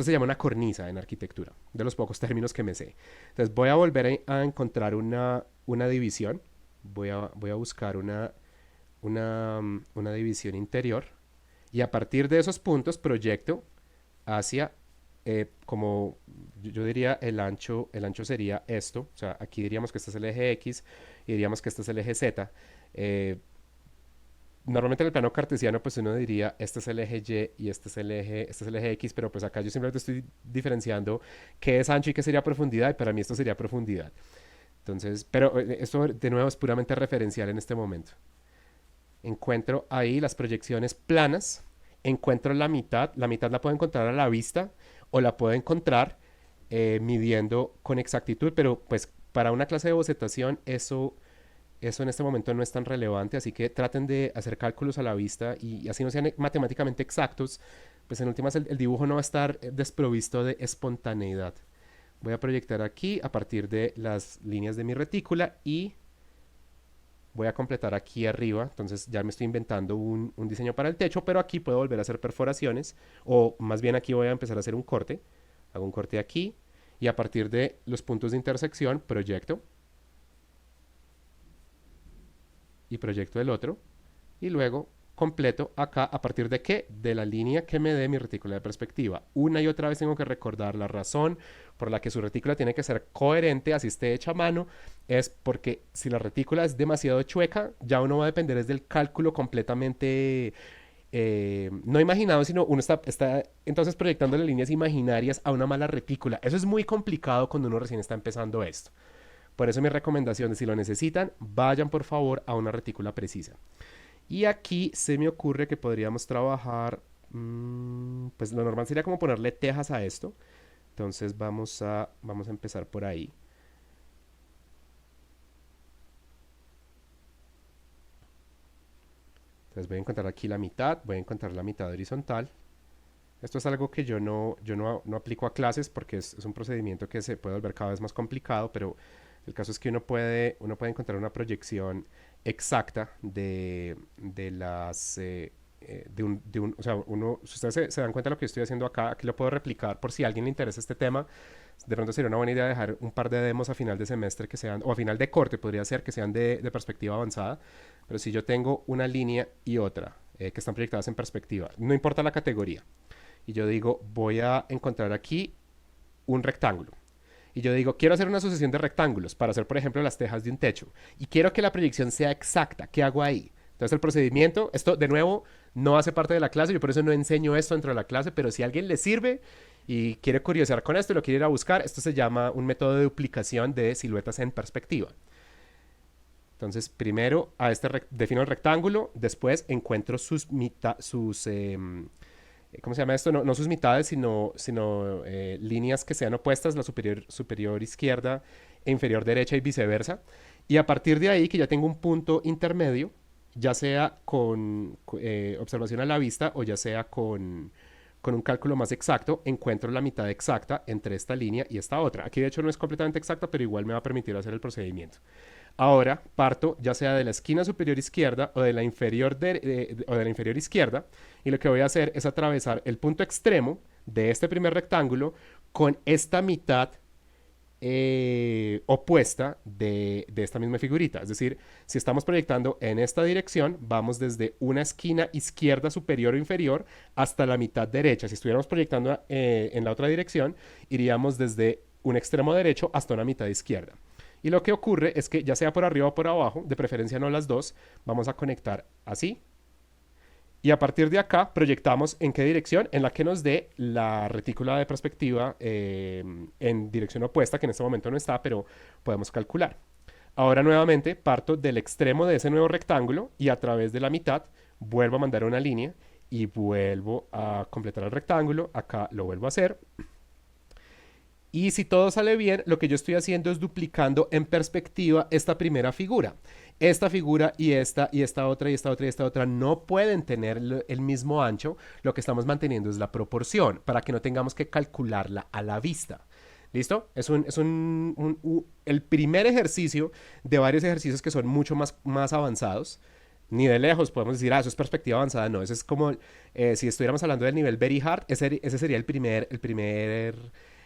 se llama una cornisa en arquitectura, de los pocos términos que me sé. Entonces voy a volver a encontrar una división. Voy a buscar una división interior. Y a partir de esos puntos proyecto hacia, como yo diría, el ancho sería esto. O sea, aquí diríamos que este es el eje X y diríamos que este es el eje Z. Eh, Normalmente en el plano cartesiano pues uno diría este es el eje Y y este es el eje X, pero pues acá yo simplemente estoy diferenciando qué es ancho y qué sería profundidad y para mí esto sería profundidad. Entonces, pero esto de nuevo es puramente referencial en este momento. Encuentro ahí las proyecciones planas, encuentro la mitad la puedo encontrar a la vista o la puedo encontrar midiendo con exactitud, pero pues para una clase de bocetación eso en este momento no es tan relevante, así que traten de hacer cálculos a la vista y así no sean matemáticamente exactos, pues en últimas el dibujo no va a estar desprovisto de espontaneidad. Voy a proyectar aquí a partir de las líneas de mi retícula y voy a completar aquí arriba, entonces ya me estoy inventando un diseño para el techo, pero aquí puedo volver a hacer perforaciones, o más bien aquí voy a empezar a hacer un corte, hago un corte aquí y a partir de los puntos de intersección proyecto y proyecto el otro y luego completo acá a partir de qué? De la línea que me dé mi retícula de perspectiva. Una y otra vez tengo que recordar la razón por la que su retícula tiene que ser coherente, así esté hecha a mano, es porque si la retícula es demasiado chueca, ya uno va a depender es del cálculo completamente no imaginado, sino uno está entonces proyectando las líneas imaginarias a una mala retícula. Eso es muy complicado cuando uno recién está empezando esto. Por eso mi recomendación es, si lo necesitan, vayan por favor a una retícula precisa. Y aquí se me ocurre que podríamos trabajar, pues lo normal sería como ponerle tejas a esto. Entonces vamos a empezar por ahí. Entonces voy a encontrar aquí la mitad, voy a encontrar la mitad horizontal. Esto es algo que yo no aplico a clases porque es un procedimiento que se puede volver cada vez más complicado, pero el caso es que uno puede encontrar una proyección exacta de las... o sea, si ustedes se dan cuenta de lo que estoy haciendo acá, aquí lo puedo replicar por si a alguien le interesa este tema. De pronto sería una buena idea dejar un par de demos a final de semestre que sean, o a final de corte podría ser, que sean de perspectiva avanzada. Pero si yo tengo una línea y otra que están proyectadas en perspectiva, no importa la categoría, y yo digo, voy a encontrar aquí un rectángulo. Y yo digo, quiero hacer una sucesión de rectángulos para hacer, por ejemplo, las tejas de un techo. Y quiero que la proyección sea exacta. ¿Qué hago ahí? Entonces el procedimiento, esto de nuevo no hace parte de la clase, yo por eso no enseño esto dentro de la clase, pero si a alguien le sirve y quiere curiosear con esto y lo quiere ir a buscar, esto se llama un método de duplicación de siluetas en perspectiva. Entonces, primero a defino el rectángulo, después encuentro ¿cómo se llama esto? No, no sus mitades, sino líneas que sean opuestas, la superior izquierda e inferior derecha y viceversa. Y a partir de ahí, que ya tengo un punto intermedio, ya sea con observación a la vista o ya sea con un cálculo más exacto, encuentro la mitad exacta entre esta línea y esta otra. Aquí de hecho no es completamente exacta, pero igual me va a permitir hacer el procedimiento. Ahora parto ya sea de la esquina superior izquierda o de la inferior izquierda, y lo que voy a hacer es atravesar el punto extremo de este primer rectángulo con esta mitad opuesta de esta misma figurita. Es decir, si estamos proyectando en esta dirección, vamos desde una esquina izquierda superior o inferior hasta la mitad derecha. Si estuviéramos proyectando en la otra dirección, iríamos desde un extremo derecho hasta una mitad izquierda. Y lo que ocurre es que ya sea por arriba o por abajo, de preferencia no las dos, vamos a conectar así. Y a partir de acá proyectamos en qué dirección, en la que nos dé la retícula de perspectiva en dirección opuesta, que en este momento no está, pero podemos calcular. Ahora nuevamente parto del extremo de ese nuevo rectángulo y a través de la mitad vuelvo a mandar una línea y vuelvo a completar el rectángulo. Acá lo vuelvo a hacer. Y si todo sale bien, lo que yo estoy haciendo es duplicando en perspectiva esta primera figura. Esta figura y esta otra y esta otra y esta otra no pueden tener el mismo ancho. Lo que estamos manteniendo es la proporción para que no tengamos que calcularla a la vista. ¿Listo? Es el primer ejercicio de varios ejercicios que son mucho más avanzados. Ni de lejos podemos decir, eso es perspectiva avanzada. No, eso es como si estuviéramos hablando del nivel very hard, ese sería el primer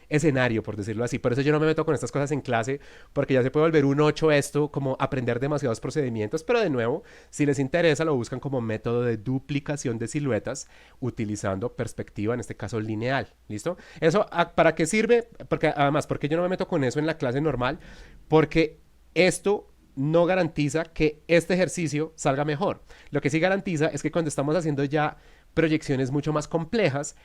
escenario, por decirlo así. Por eso yo no me meto con estas cosas en clase, porque ya se puede volver un 8 esto, como aprender demasiados procedimientos, pero de nuevo, si les interesa, lo buscan como método de duplicación de siluetas utilizando perspectiva, en este caso lineal. ¿Listo? ¿Eso para qué sirve? Porque además, ¿por qué yo no me meto con eso en la clase normal? Porque esto no garantiza que este ejercicio salga mejor. Lo que sí garantiza es que cuando estamos haciendo ya proyecciones mucho más complejas,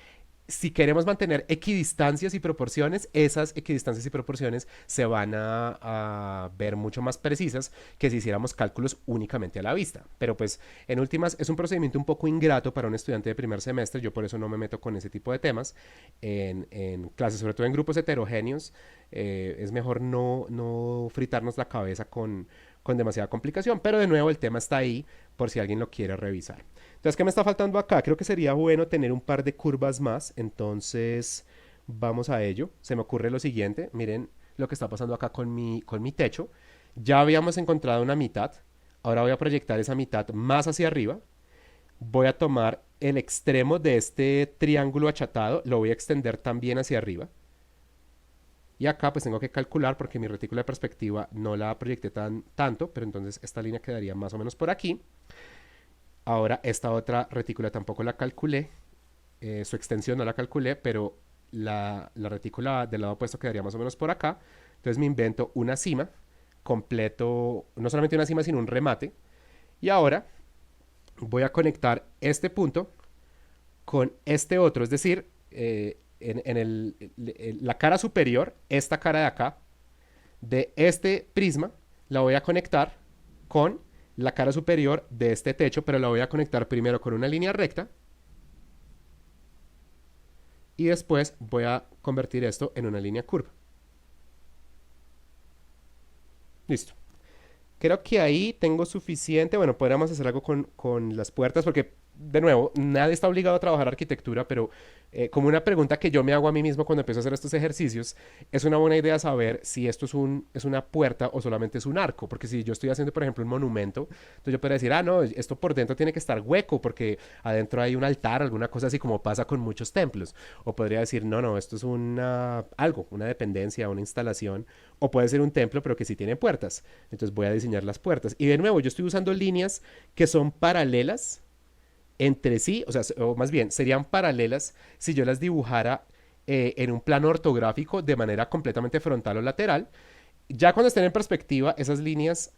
si queremos mantener equidistancias y proporciones, esas equidistancias y proporciones se van a ver mucho más precisas que si hiciéramos cálculos únicamente a la vista. Pero pues en últimas es un procedimiento un poco ingrato para un estudiante de primer semestre, yo por eso no me meto con ese tipo de temas en clases, sobre todo en grupos heterogéneos. Es mejor no fritarnos la cabeza con demasiada complicación, pero de nuevo el tema está ahí por si alguien lo quiere revisar. Entonces, ¿qué me está faltando acá? Creo que sería bueno tener un par de curvas más. Entonces, vamos a ello. Se me ocurre lo siguiente. Miren lo que está pasando acá con mi techo. Ya habíamos encontrado una mitad. Ahora voy a proyectar esa mitad más hacia arriba. Voy a tomar el extremo de este triángulo achatado. Lo voy a extender también hacia arriba. Y acá pues tengo que calcular porque mi retícula de perspectiva no la proyecté tanto. Pero entonces esta línea quedaría más o menos por aquí. Ahora esta otra retícula tampoco la calculé, su extensión no la calculé, pero la retícula del lado opuesto quedaría más o menos por acá. Entonces me invento una cima, completo, no solamente una cima, sino un remate. Y ahora voy a conectar este punto con este otro, es decir, la cara superior, esta cara de acá, de este prisma, la voy a conectar con la cara superior de este techo, pero la voy a conectar primero con una línea recta y después voy a convertir esto en una línea curva. Listo. Creo que ahí tengo suficiente. Bueno, podríamos hacer algo con las puertas porque, de nuevo, nadie está obligado a trabajar arquitectura, pero como una pregunta que yo me hago a mí mismo cuando empiezo a hacer estos ejercicios, es una buena idea saber si esto es una puerta o solamente es un arco, porque si yo estoy haciendo, por ejemplo, un monumento, entonces yo podría decir, no, esto por dentro tiene que estar hueco porque adentro hay un altar, alguna cosa así como pasa con muchos templos, o podría decir, no, esto es una dependencia, una instalación, o puede ser un templo, pero que sí tiene puertas, entonces voy a diseñar las puertas, y de nuevo, yo estoy usando líneas que son paralelas entre sí, o sea, o más bien, serían paralelas si yo las dibujara en un plano ortográfico de manera completamente frontal o lateral. Ya cuando estén en perspectiva, esas líneas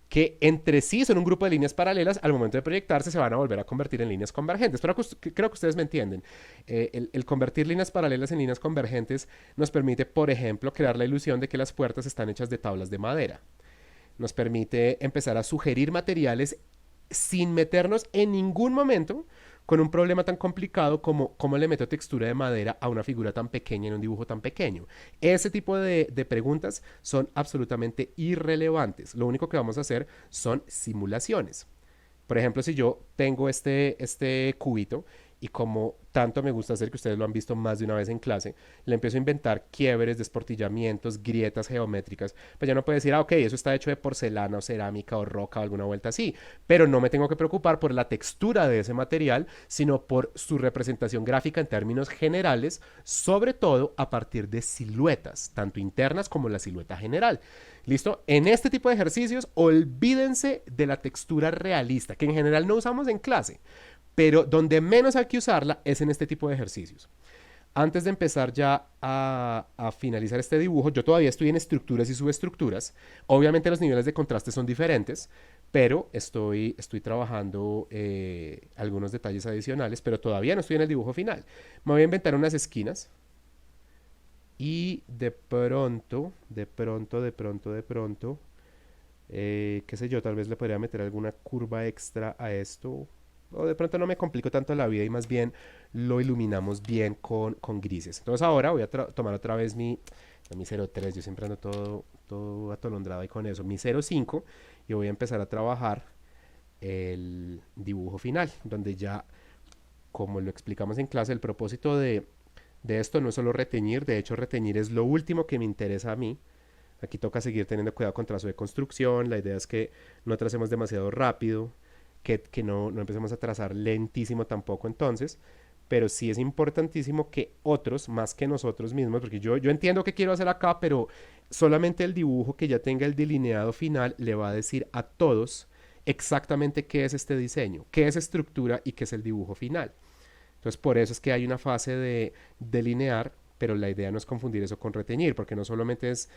que entre sí son un grupo de líneas paralelas, al momento de proyectarse se van a volver a convertir en líneas convergentes. Pero creo que ustedes me entienden. El convertir líneas paralelas en líneas convergentes nos permite, por ejemplo, crear la ilusión de que las puertas están hechas de tablas de madera. Nos permite empezar a sugerir materiales sin meternos en ningún momento con un problema tan complicado como cómo le meto textura de madera a una figura tan pequeña en un dibujo tan pequeño. Ese tipo de preguntas son absolutamente irrelevantes. Lo único que vamos a hacer son simulaciones. Por ejemplo, si yo tengo este cubito y como tanto me gusta hacer, que ustedes lo han visto más de una vez en clase, le empiezo a inventar quiebres, desportillamientos, grietas geométricas, pues ya no puedo decir, ah, ok, eso está hecho de porcelana o cerámica o roca o alguna vuelta así, pero no me tengo que preocupar por la textura de ese material, sino por su representación gráfica en términos generales, sobre todo a partir de siluetas, tanto internas como la silueta general. ¿Listo? En este tipo de ejercicios, olvídense de la textura realista, que en general no usamos en clase, pero donde menos hay que usarla es en este tipo de ejercicios. Antes de empezar ya a finalizar este dibujo, yo todavía estoy en estructuras y subestructuras. Obviamente los niveles de contraste son diferentes, pero estoy trabajando algunos detalles adicionales, pero todavía no estoy en el dibujo final. Me voy a inventar unas esquinas y qué sé yo, tal vez le podría meter alguna curva extra a esto. O de pronto no me complico tanto la vida y más bien lo iluminamos bien con grises. Entonces ahora voy a tomar otra vez mi 0,3, yo siempre ando todo atolondrado ahí con eso, mi 0,5 y voy a empezar a trabajar el dibujo final, donde ya, como lo explicamos en clase, el propósito de esto no es solo reteñir, de hecho reteñir es lo último que me interesa a mí. Aquí toca seguir teniendo cuidado con trazo de construcción, la idea es que no tracemos demasiado rápido, que no empecemos a trazar lentísimo tampoco entonces, pero sí es importantísimo que otros, más que nosotros mismos, porque yo entiendo qué quiero hacer acá, pero solamente el dibujo que ya tenga el delineado final le va a decir a todos exactamente qué es este diseño, qué es estructura y qué es el dibujo final. Entonces, por eso es que hay una fase de delinear, pero la idea no es confundir eso con reteñir, porque no solamente es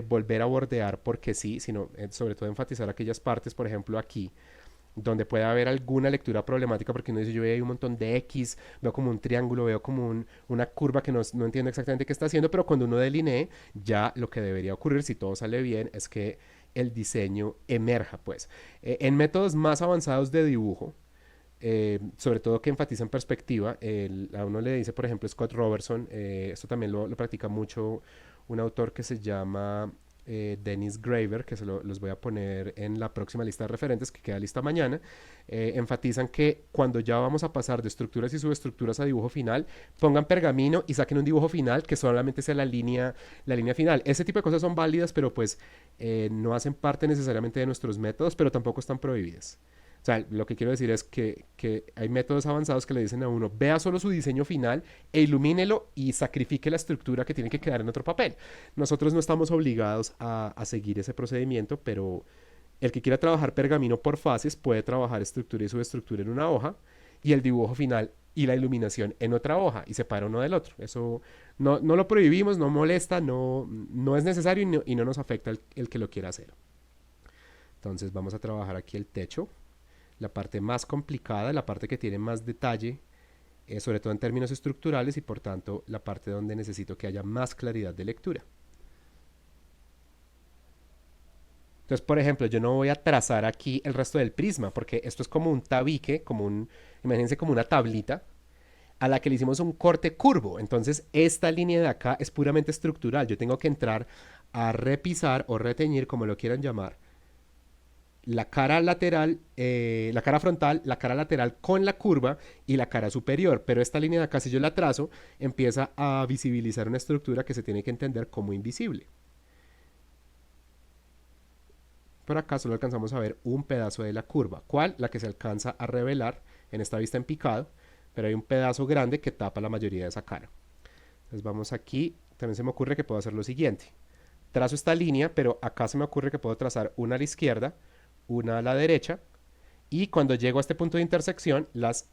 volver a bordear porque sí, sino sobre todo enfatizar aquellas partes, por ejemplo, aquí, donde puede haber alguna lectura problemática, porque uno dice, yo veo un montón de X, veo como un triángulo, veo como una curva que no entiendo exactamente qué está haciendo, pero cuando uno delinee, ya lo que debería ocurrir, si todo sale bien, es que el diseño emerja, pues. En métodos más avanzados de dibujo, sobre todo que enfatizan perspectiva. A uno le dice, por ejemplo, Scott Robertson, esto también lo practica mucho un autor que se llama Dennis Graver, que los voy a poner en la próxima lista de referentes que queda lista mañana. Enfatizan que cuando ya vamos a pasar de estructuras y subestructuras a dibujo final, pongan pergamino y saquen un dibujo final que solamente sea la línea final. Ese tipo de cosas son válidas, pero pues no hacen parte necesariamente de nuestros métodos, pero tampoco están prohibidas. O sea, lo que quiero decir es que hay métodos avanzados que le dicen a uno, vea solo su diseño final e ilumínelo y sacrifique la estructura que tiene que quedar en otro papel. Nosotros no estamos obligados a seguir ese procedimiento, pero el que quiera trabajar pergamino por fases puede trabajar estructura y subestructura en una hoja y el dibujo final y la iluminación en otra hoja y separa uno del otro. Eso no lo prohibimos, no molesta, no es necesario y no nos afecta el que lo quiera hacer. Entonces vamos a trabajar aquí el techo. La parte más complicada, la parte que tiene más detalle, sobre todo en términos estructurales y por tanto la parte donde necesito que haya más claridad de lectura. Entonces, por ejemplo, yo no voy a trazar aquí el resto del prisma porque esto es como un tabique, imagínense como una tablita a la que le hicimos un corte curvo. Entonces, esta línea de acá es puramente estructural. Yo tengo que entrar a repisar o reteñir, como lo quieran llamar, la cara lateral, la cara frontal, la cara lateral con la curva y la cara superior. Pero esta línea de acá, si yo la trazo, empieza a visibilizar una estructura que se tiene que entender como invisible. Por acá solo alcanzamos a ver un pedazo de la curva. ¿Cuál? La que se alcanza a revelar en esta vista en picado, pero hay un pedazo grande que tapa la mayoría de esa cara. Entonces vamos aquí, también se me ocurre que puedo hacer lo siguiente. Trazo esta línea, pero acá se me ocurre que puedo trazar una a la izquierda, una a la derecha Y cuando llego a este punto de intersección, las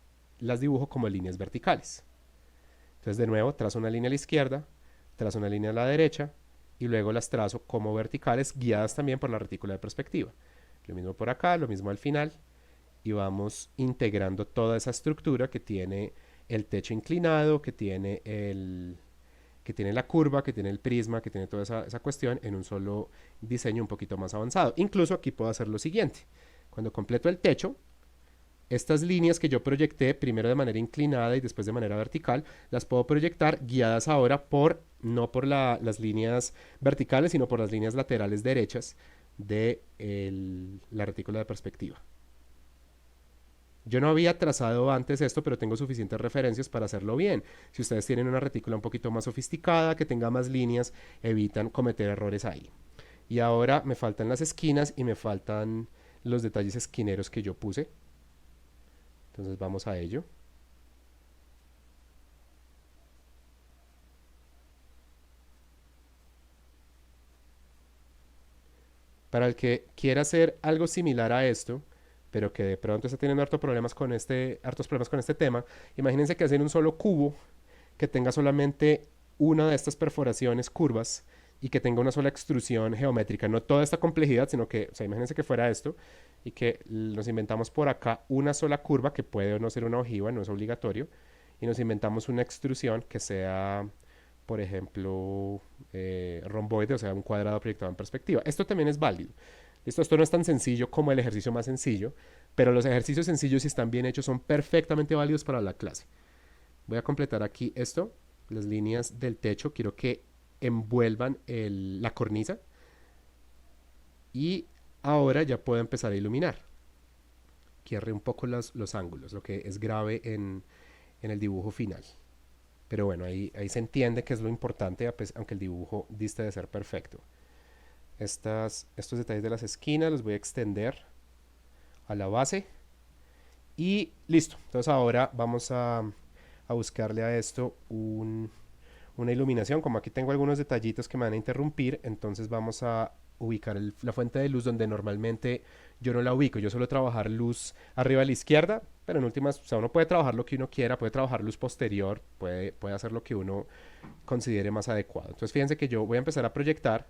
dibujo como líneas verticales. Entonces de nuevo trazo una línea a la izquierda, trazo una línea a la derecha y luego las trazo como verticales guiadas también por la retícula de perspectiva. Lo mismo por acá, lo mismo al final y vamos integrando toda esa estructura que tiene el techo inclinado, que tiene la curva, que tiene el prisma, que tiene toda esa cuestión en un solo diseño un poquito más avanzado. Incluso aquí puedo hacer lo siguiente. Cuando completo el techo, estas líneas que yo proyecté primero de manera inclinada y después de manera vertical, las puedo proyectar guiadas ahora no por las líneas verticales, sino por las líneas laterales derechas de la retícula de perspectiva. Yo no había trazado antes esto, pero tengo suficientes referencias para hacerlo bien. Si ustedes tienen una retícula un poquito más sofisticada, que tenga más líneas, evitan cometer errores ahí. Y ahora me faltan las esquinas y me faltan los detalles esquineros que yo puse. Entonces vamos a ello. Para el que quiera hacer algo similar a esto, pero que de pronto está teniendo hartos problemas con este tema, imagínense que hacen un solo cubo que tenga solamente una de estas perforaciones curvas y que tenga una sola extrusión geométrica, no toda esta complejidad, sino que, o sea, imagínense que fuera esto y que nos inventamos por acá una sola curva que puede o no ser una ojiva, no es obligatorio, y nos inventamos una extrusión que sea, por ejemplo, romboide, o sea, un cuadrado proyectado en perspectiva. Esto también es válido. Esto no es tan sencillo como el ejercicio más sencillo, pero los ejercicios sencillos, si están bien hechos, son perfectamente válidos para la clase. Voy a completar aquí esto, las líneas del techo, quiero que envuelvan la cornisa y ahora ya puedo empezar a iluminar. Cierre un poco los ángulos, lo que es grave en el dibujo final. Pero bueno, ahí se entiende que es lo importante, aunque el dibujo diste de ser perfecto. Estos detalles de las esquinas los voy a extender a la base y listo. Entonces ahora vamos a buscarle a esto una iluminación. Como aquí tengo algunos detallitos que me van a interrumpir, entonces vamos a ubicar la fuente de luz donde normalmente yo no la ubico. Yo suelo trabajar luz arriba a la izquierda, pero en últimas, o sea, uno puede trabajar lo que uno quiera, puede trabajar luz posterior, puede hacer lo que uno considere más adecuado. Entonces fíjense que yo voy a empezar a proyectar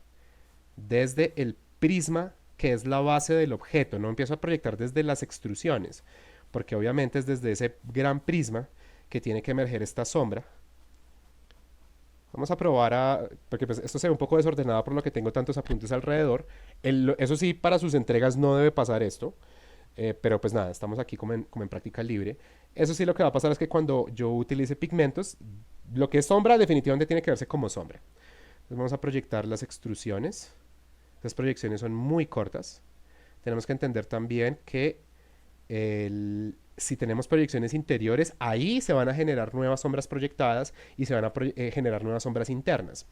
desde el prisma que es la base del objeto, no empiezo a proyectar desde las extrusiones, porque obviamente es desde ese gran prisma que tiene que emerger esta sombra. Vamos a probar porque pues esto se ve un poco desordenado por lo que tengo tantos apuntes alrededor. Eso sí, para sus entregas no debe pasar esto, pero pues nada, estamos aquí como en práctica libre. Eso sí, lo que va a pasar es que cuando yo utilice pigmentos, lo que es sombra definitivamente tiene que verse como sombra. Entonces vamos a proyectar las extrusiones. Estas proyecciones son muy cortas. Tenemos que entender también que si tenemos proyecciones interiores, ahí se van a generar nuevas sombras proyectadas y se van a generar nuevas sombras internas.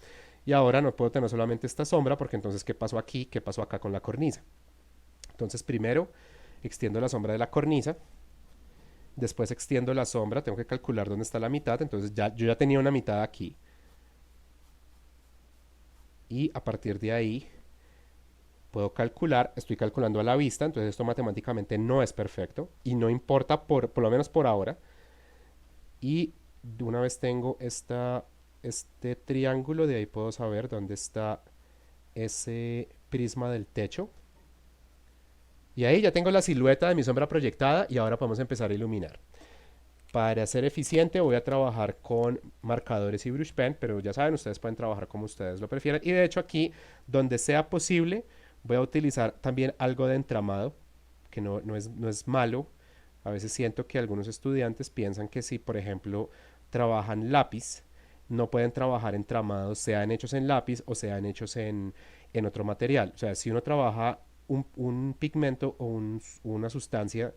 Y ahora no puedo tener solamente esta sombra porque entonces, ¿qué pasó aquí? ¿Qué pasó acá con la cornisa? Entonces, primero extiendo la sombra de la cornisa. Después extiendo la sombra. Tengo que calcular dónde está la mitad. Entonces, yo ya tenía una mitad aquí. Y a partir de ahí puedo calcular, estoy calculando a la vista, entonces esto matemáticamente no es perfecto y no importa por lo menos por ahora. Y de una vez tengo este triángulo, de ahí puedo saber dónde está ese prisma del techo. Y ahí ya tengo la silueta de mi sombra proyectada y ahora podemos empezar a iluminar. Para ser eficiente voy a trabajar con marcadores y brush pen, pero ya saben, ustedes pueden trabajar como ustedes lo prefieran. Y de hecho aquí, donde sea posible, voy a utilizar también algo de entramado, que no es malo. A veces siento que algunos estudiantes piensan que si, por ejemplo, trabajan lápiz, no pueden trabajar entramados, sean hechos en lápiz o sean hechos en otro material. O sea, si uno trabaja un pigmento o una sustancia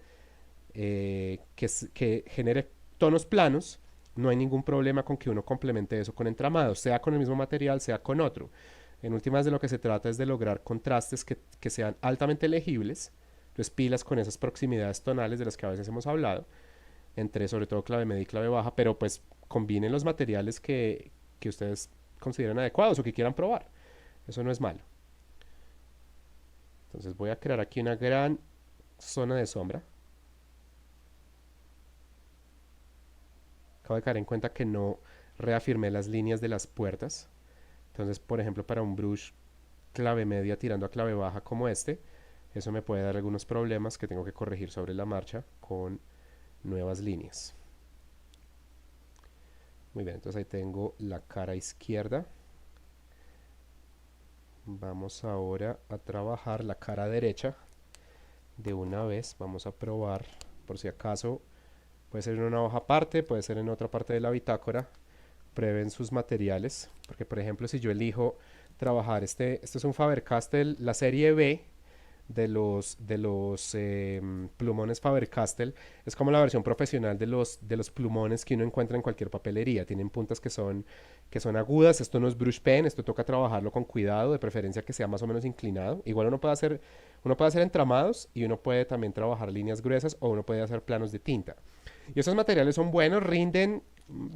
que genere tonos planos, no hay ningún problema con que uno complemente eso con entramados, sea con el mismo material, sea con otro. En últimas de lo que se trata es de lograr contrastes que sean altamente legibles, entonces pilas con esas proximidades tonales de las que a veces hemos hablado, entre sobre todo clave media y clave baja, pero pues combinen los materiales que ustedes consideren adecuados o que quieran probar. Eso no es malo. Entonces voy a crear aquí una gran zona de sombra. Acabo de caer en cuenta que no reafirmé las líneas de las puertas. Entonces, por ejemplo, para un brush clave media tirando a clave baja como este, eso me puede dar algunos problemas que tengo que corregir sobre la marcha con nuevas líneas. Muy bien, entonces ahí tengo la cara izquierda. Vamos ahora a trabajar la cara derecha de una vez. Vamos a probar, por si acaso, puede ser en una hoja aparte, puede ser en otra parte de la bitácora. Prueben sus materiales, porque por ejemplo si yo elijo trabajar este es un Faber-Castell, la serie B de los plumones Faber-Castell, es como la versión profesional de los plumones que uno encuentra en cualquier papelería. Tienen puntas que son agudas. Esto no es brush pen, esto toca trabajarlo con cuidado, de preferencia que sea más o menos inclinado. Igual uno puede hacer entramados y uno puede también trabajar líneas gruesas o uno puede hacer planos de tinta. Y esos materiales son buenos, rinden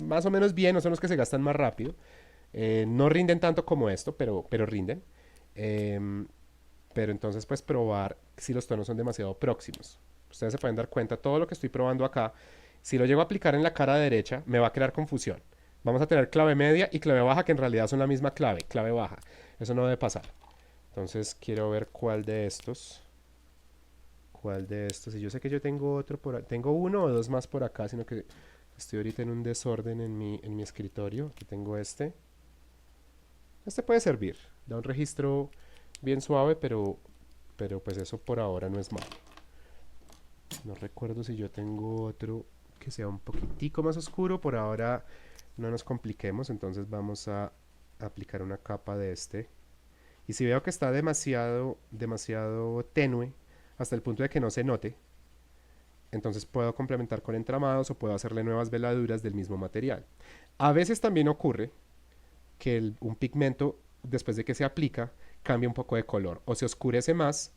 más o menos bien, no son los que se gastan más rápido. No rinden tanto como esto, pero rinden. Em, pero entonces pues probar si los tonos son demasiado próximos. Ustedes se pueden dar cuenta, todo lo que estoy probando acá, si lo llego a aplicar en la cara derecha, me va a crear confusión. Vamos a tener clave media y clave baja, que en realidad son la misma clave, clave baja. Eso no debe pasar. Entonces quiero ver cuál de estos. ¿Cuál de estos? Y yo sé que yo tengo otro tengo uno o dos más por acá, sino que estoy ahorita en un desorden en mi escritorio. Aquí tengo este. Este puede servir. Da un registro bien suave, pero pues eso por ahora no es malo. No recuerdo si yo tengo otro que sea un poquitico más oscuro. Por ahora no nos compliquemos, entonces vamos a aplicar una capa de este. Y si veo que está demasiado, demasiado tenue, hasta el punto de que no se note, entonces puedo complementar con entramados o puedo hacerle nuevas veladuras del mismo material. A veces también ocurre que un pigmento, después de que se aplica, cambia un poco de color. O se oscurece más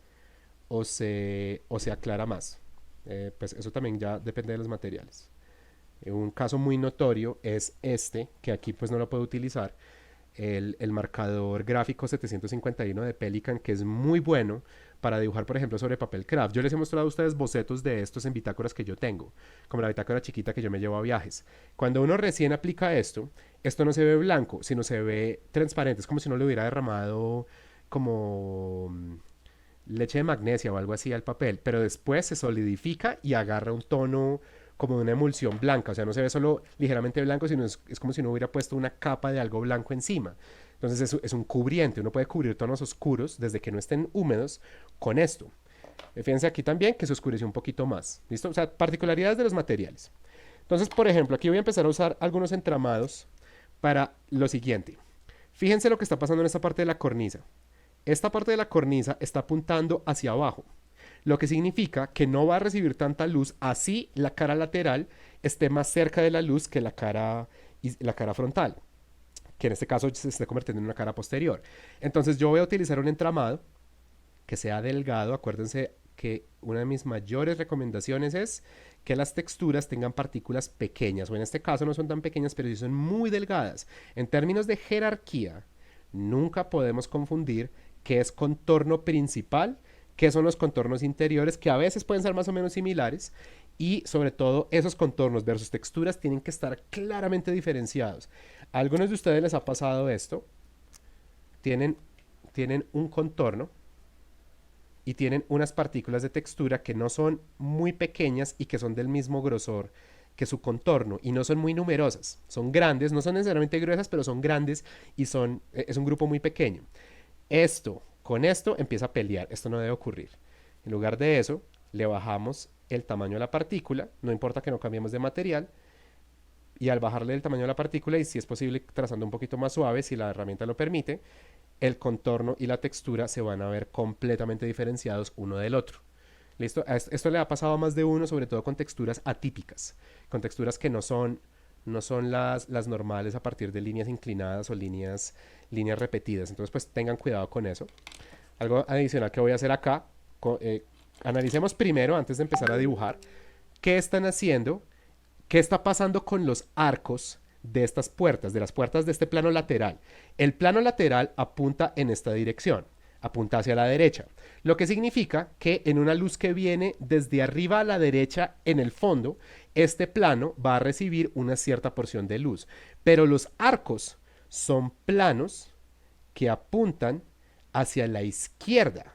o se aclara más. Pues eso también ya depende de los materiales. Un caso muy notorio es este, que aquí pues no lo puedo utilizar, el marcador gráfico 751 de Pelikan, que es muy bueno para dibujar, por ejemplo, sobre papel craft. Yo les he mostrado a ustedes bocetos de estos en bitácoras que yo tengo, como la bitácora chiquita que yo me llevo a viajes. Cuando uno recién aplica esto no se ve blanco, sino se ve transparente. Es como si uno le hubiera derramado como leche de magnesia o algo así al papel, pero después se solidifica y agarra un tono como de una emulsión blanca. O sea, no se ve solo ligeramente blanco, sino es como si uno hubiera puesto una capa de algo blanco encima. Entonces es un cubriente, uno puede cubrir tonos oscuros desde que no estén húmedos con esto. Fíjense aquí también que se oscureció un poquito más. ¿Listo? O sea, particularidades de los materiales. Entonces, por ejemplo, aquí voy a empezar a usar algunos entramados para lo siguiente. Fíjense lo que está pasando en esta parte de la cornisa. Esta parte de la cornisa está apuntando hacia abajo, lo que significa que no va a recibir tanta luz, así la cara lateral esté más cerca de la luz que la cara frontal, que en este caso se esté convirtiendo en una cara posterior. Entonces yo voy a utilizar un entramado que sea delgado. Acuérdense que una de mis mayores recomendaciones es que las texturas tengan partículas pequeñas, o en este caso no son tan pequeñas, pero sí son muy delgadas. En términos de jerarquía, nunca podemos confundir qué es contorno principal, qué son los contornos interiores, que a veces pueden ser más o menos similares, y sobre todo esos contornos versus texturas tienen que estar claramente diferenciados. A algunos de ustedes les ha pasado esto, tienen un contorno y tienen unas partículas de textura que no son muy pequeñas y que son del mismo grosor que su contorno, y no son muy numerosas, son grandes, no son necesariamente gruesas, pero son grandes y es un grupo muy pequeño. Con esto empieza a pelear, esto no debe ocurrir. En lugar de eso, le bajamos el tamaño de la partícula, no importa que no cambiemos de material, y al bajarle el tamaño de la partícula, y si es posible trazando un poquito más suave, si la herramienta lo permite, el contorno y la textura se van a ver completamente diferenciados uno del otro. ¿Listo? Esto le ha pasado a más de uno, sobre todo con texturas atípicas, con texturas que no son las normales a partir de líneas inclinadas o líneas repetidas. Entonces, pues tengan cuidado con eso. Algo adicional que voy a hacer acá, analicemos primero, antes de empezar a dibujar, qué están haciendo, qué está pasando con los arcos de estas puertas, de las puertas de este plano lateral. El plano lateral apunta en esta dirección. apunta hacia la derecha. Lo que significa que en una luz que viene desde arriba a la derecha en el fondo, este plano va a recibir una cierta porción de luz. Pero los arcos son planos que apuntan hacia la izquierda.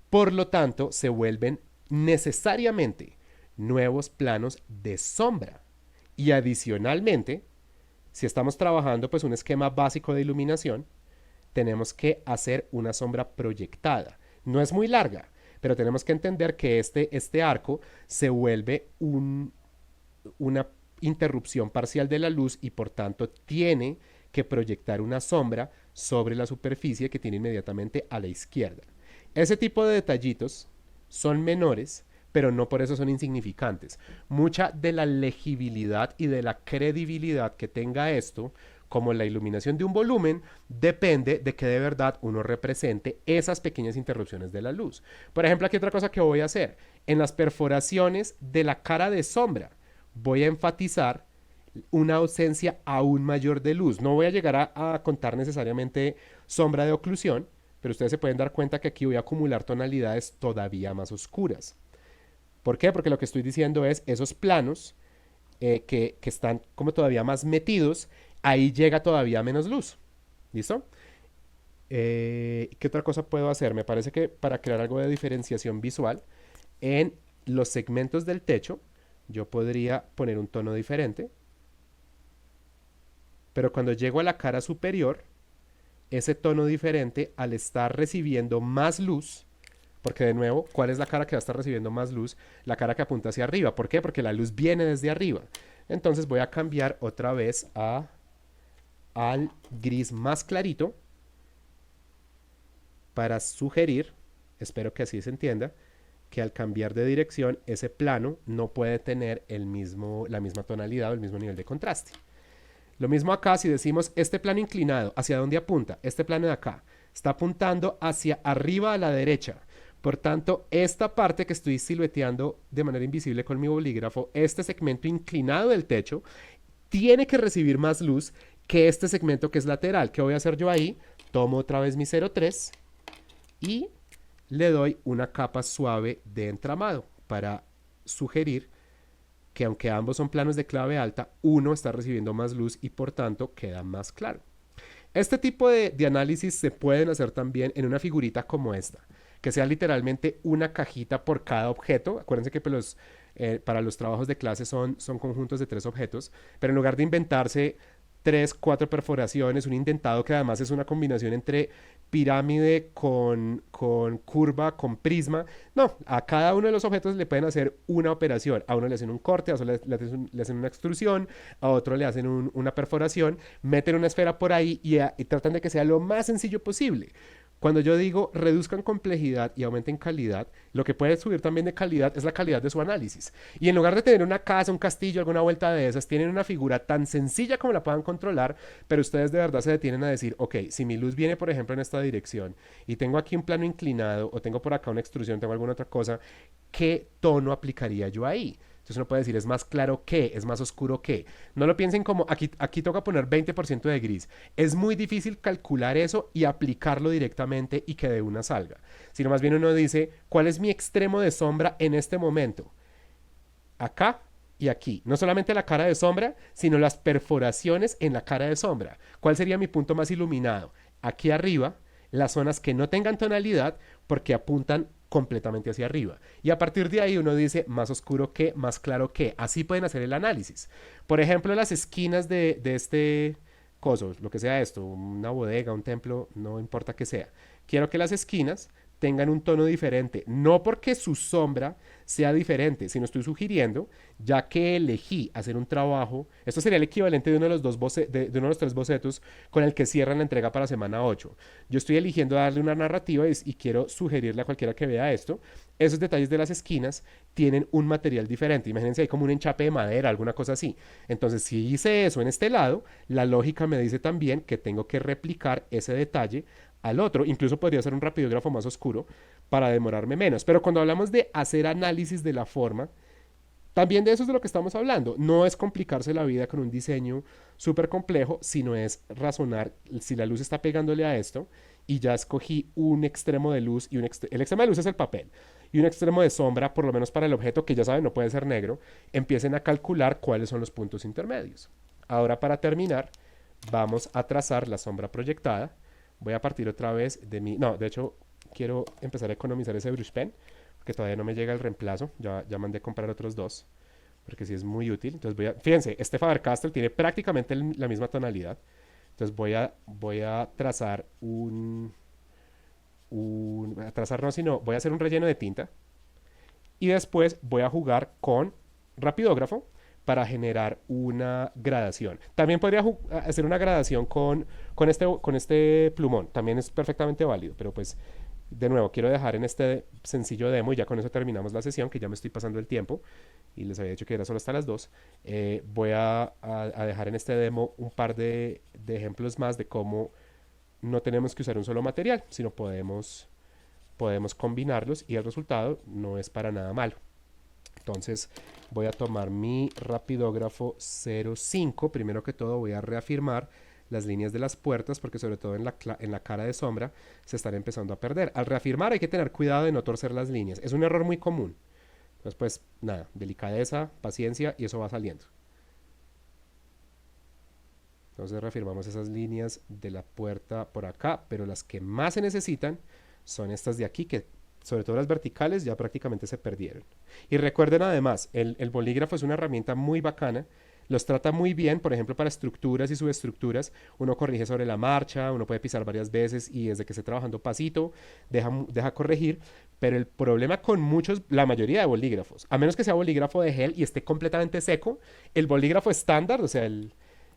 Por lo tanto, se vuelven necesariamente nuevos planos de sombra. Y adicionalmente, si estamos trabajando pues un esquema básico de iluminación, tenemos que hacer una sombra proyectada. No es muy larga, pero tenemos que entender que este arco se vuelve una interrupción parcial de la luz y por tanto tiene que proyectar una sombra sobre la superficie que tiene inmediatamente a la izquierda. Ese tipo de detallitos son menores, pero no por eso son insignificantes. Mucha de la legibilidad y de la credibilidad que tenga esto, como la iluminación de un volumen, depende de que de verdad uno represente esas pequeñas interrupciones de la luz. Por ejemplo, aquí otra cosa que voy a hacer. En las perforaciones de la cara de sombra, voy a enfatizar una ausencia aún mayor de luz. No voy a llegar a contar necesariamente sombra de oclusión, pero ustedes se pueden dar cuenta que aquí voy a acumular tonalidades todavía más oscuras. ¿Por qué? Porque lo que estoy diciendo es esos planos que están como todavía más metidos, ahí llega todavía menos luz. ¿Listo? ¿Qué otra cosa puedo hacer? Me parece que para crear algo de diferenciación visual, en los segmentos del techo, yo podría poner un tono diferente. Pero cuando llego a la cara superior, ese tono diferente, al estar recibiendo más luz, porque de nuevo, ¿cuál es la cara que va a estar recibiendo más luz? La cara que apunta hacia arriba. ¿Por qué? Porque la luz viene desde arriba. Entonces voy a cambiar otra vez al gris más clarito para sugerir, espero que así se entienda, que al cambiar de dirección ese plano no puede tener la misma tonalidad o el mismo nivel de contraste. Lo mismo acá, si decimos este plano inclinado, ¿hacia dónde apunta? Este plano de acá está apuntando hacia arriba a la derecha. Por tanto, esta parte que estoy silueteando de manera invisible con mi bolígrafo, este segmento inclinado del techo, tiene que recibir más luz que este segmento que es lateral. ¿Qué voy a hacer yo ahí? Tomo otra vez mi 03 y le doy una capa suave de entramado para sugerir que aunque ambos son planos de clave alta, uno está recibiendo más luz y por tanto queda más claro. Este tipo de análisis se pueden hacer también en una figurita como esta, que sea literalmente una cajita por cada objeto. Acuérdense que pues, para los trabajos de clase son conjuntos de 3 objetos, pero en lugar de inventarse 3, 4 perforaciones, un indentado que además es una combinación entre pirámide con curva, con prisma. No, a cada uno de los objetos le pueden hacer una operación. A uno le hacen un corte, a otro le hacen una extrusión, a otro le hacen una perforación, meten una esfera por ahí y tratan de que sea lo más sencillo posible. Cuando yo digo reduzcan complejidad y aumenten calidad, lo que puede subir también de calidad es la calidad de su análisis. Y en lugar de tener una casa, un castillo, alguna vuelta de esas, tienen una figura tan sencilla como la puedan controlar, pero ustedes de verdad se detienen a decir, ok, si mi luz viene, por ejemplo, en esta dirección y tengo aquí un plano inclinado o tengo por acá una extrusión, tengo alguna otra cosa, ¿qué tono aplicaría yo ahí? Entonces uno puede decir, es más claro que, es más oscuro que. No lo piensen como, aquí toca poner 20% de gris. Es muy difícil calcular eso y aplicarlo directamente y que de una salga. Sino más bien uno dice, ¿cuál es mi extremo de sombra en este momento? Acá y aquí. No solamente la cara de sombra, sino las perforaciones en la cara de sombra. ¿Cuál sería mi punto más iluminado? Aquí arriba, las zonas que no tengan tonalidad porque apuntan completamente hacia arriba. Y a partir de ahí uno dice más oscuro que, más claro que. Así pueden hacer el análisis. Por ejemplo, las esquinas de este coso, lo que sea esto, una bodega, un templo, no importa que sea. Quiero que las esquinas tengan un tono diferente, no porque su sombra sea diferente, sino estoy sugiriendo, ya que elegí hacer un trabajo, esto sería el equivalente de uno de los, de uno de los 3 bocetos con el que cierran la entrega para semana 8. Yo estoy eligiendo darle una narrativa y quiero sugerirle a cualquiera que vea esto, esos detalles de las esquinas tienen un material diferente, imagínense hay como un enchape de madera, alguna cosa así. Entonces, si hice eso en este lado, la lógica me dice también que tengo que replicar ese detalle al otro, incluso podría ser un rapidógrafo más oscuro para demorarme menos. Pero cuando hablamos de hacer análisis de la forma, también de eso es de lo que estamos hablando. No es complicarse la vida con un diseño súper complejo, sino es razonar si la luz está pegándole a esto y ya escogí un extremo de luz y el extremo de luz es el papel y un extremo de sombra, por lo menos para el objeto que ya saben no puede ser negro, empiecen a calcular cuáles son los puntos intermedios. Ahora para terminar, vamos a trazar la sombra proyectada. Voy a partir otra vez de mi... No, de hecho, quiero empezar a economizar ese brush pen, porque todavía no me llega el reemplazo. Ya mandé a comprar otros dos, porque sí es muy útil. Entonces fíjense, este Faber-Castell tiene prácticamente la misma tonalidad. Entonces voy a trazar trazar no, sino voy a hacer un relleno de tinta. Y después voy a jugar con rapidógrafo para generar una gradación. También podría hacer una gradación con este plumón. También es perfectamente válido. Pero pues, de nuevo, quiero dejar en este sencillo demo y ya con eso terminamos la sesión, que ya me estoy pasando el tiempo. Y les había dicho que era solo hasta las 2. Voy a dejar en este demo un par de ejemplos más de cómo no tenemos que usar un solo material, sino podemos combinarlos y el resultado no es para nada malo. Entonces voy a tomar mi rapidógrafo 05. Primero que todo voy a reafirmar las líneas de las puertas porque sobre todo en la cara de sombra se están empezando a perder. Al reafirmar hay que tener cuidado de no torcer las líneas. Es un error muy común. Entonces pues nada, delicadeza, paciencia y eso va saliendo. Entonces reafirmamos esas líneas de la puerta por acá, pero las que más se necesitan son estas de aquí, que sobre todo las verticales ya prácticamente se perdieron. Y recuerden además, el bolígrafo es una herramienta muy bacana, los trata muy bien, por ejemplo para estructuras y subestructuras, uno corrige sobre la marcha, uno puede pisar varias veces y desde que esté trabajando pasito, deja corregir, pero el problema con la mayoría de bolígrafos, a menos que sea bolígrafo de gel y esté completamente seco, el bolígrafo estándar, o sea,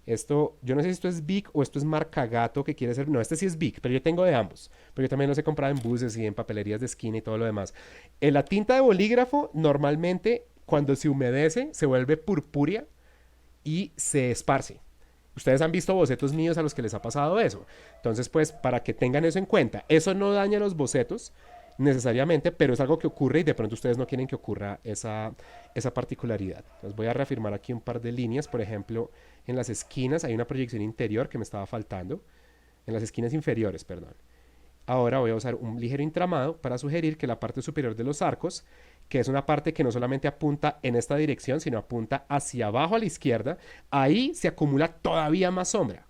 esto, yo no sé si esto es Bic o esto es marca Gato que quiere ser. No, este sí es Bic, pero yo tengo de ambos. Pero yo también los he comprado en buses y en papelerías de esquina y todo lo demás. La tinta de bolígrafo normalmente cuando se humedece se vuelve purpúrea y se esparce. Ustedes han visto bocetos míos a los que les ha pasado eso. Entonces, pues, para que tengan eso en cuenta, eso no daña los bocetos necesariamente, pero es algo que ocurre y de pronto ustedes no quieren que ocurra esa particularidad. Entonces voy a reafirmar aquí un par de líneas, por ejemplo, en las esquinas hay una proyección interior que me estaba faltando, en las esquinas inferiores, perdón. Ahora voy a usar un ligero intramado para sugerir que la parte superior de los arcos, que es una parte que no solamente apunta en esta dirección, sino apunta hacia abajo a la izquierda, ahí se acumula todavía más sombra.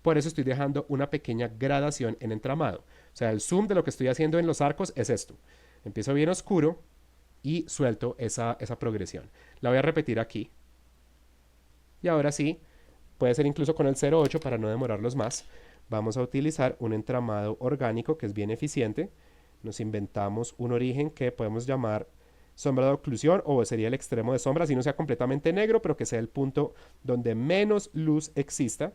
Por eso estoy dejando una pequeña gradación en entramado. O sea, el zoom de lo que estoy haciendo en los arcos es esto. Empiezo bien oscuro y suelto esa progresión. La voy a repetir aquí. Y ahora sí, puede ser incluso con el 0.8 para no demorarlos más. Vamos a utilizar un entramado orgánico que es bien eficiente. Nos inventamos un origen que podemos llamar sombra de oclusión o sería el extremo de sombra, si no sea completamente negro, pero que sea el punto donde menos luz exista.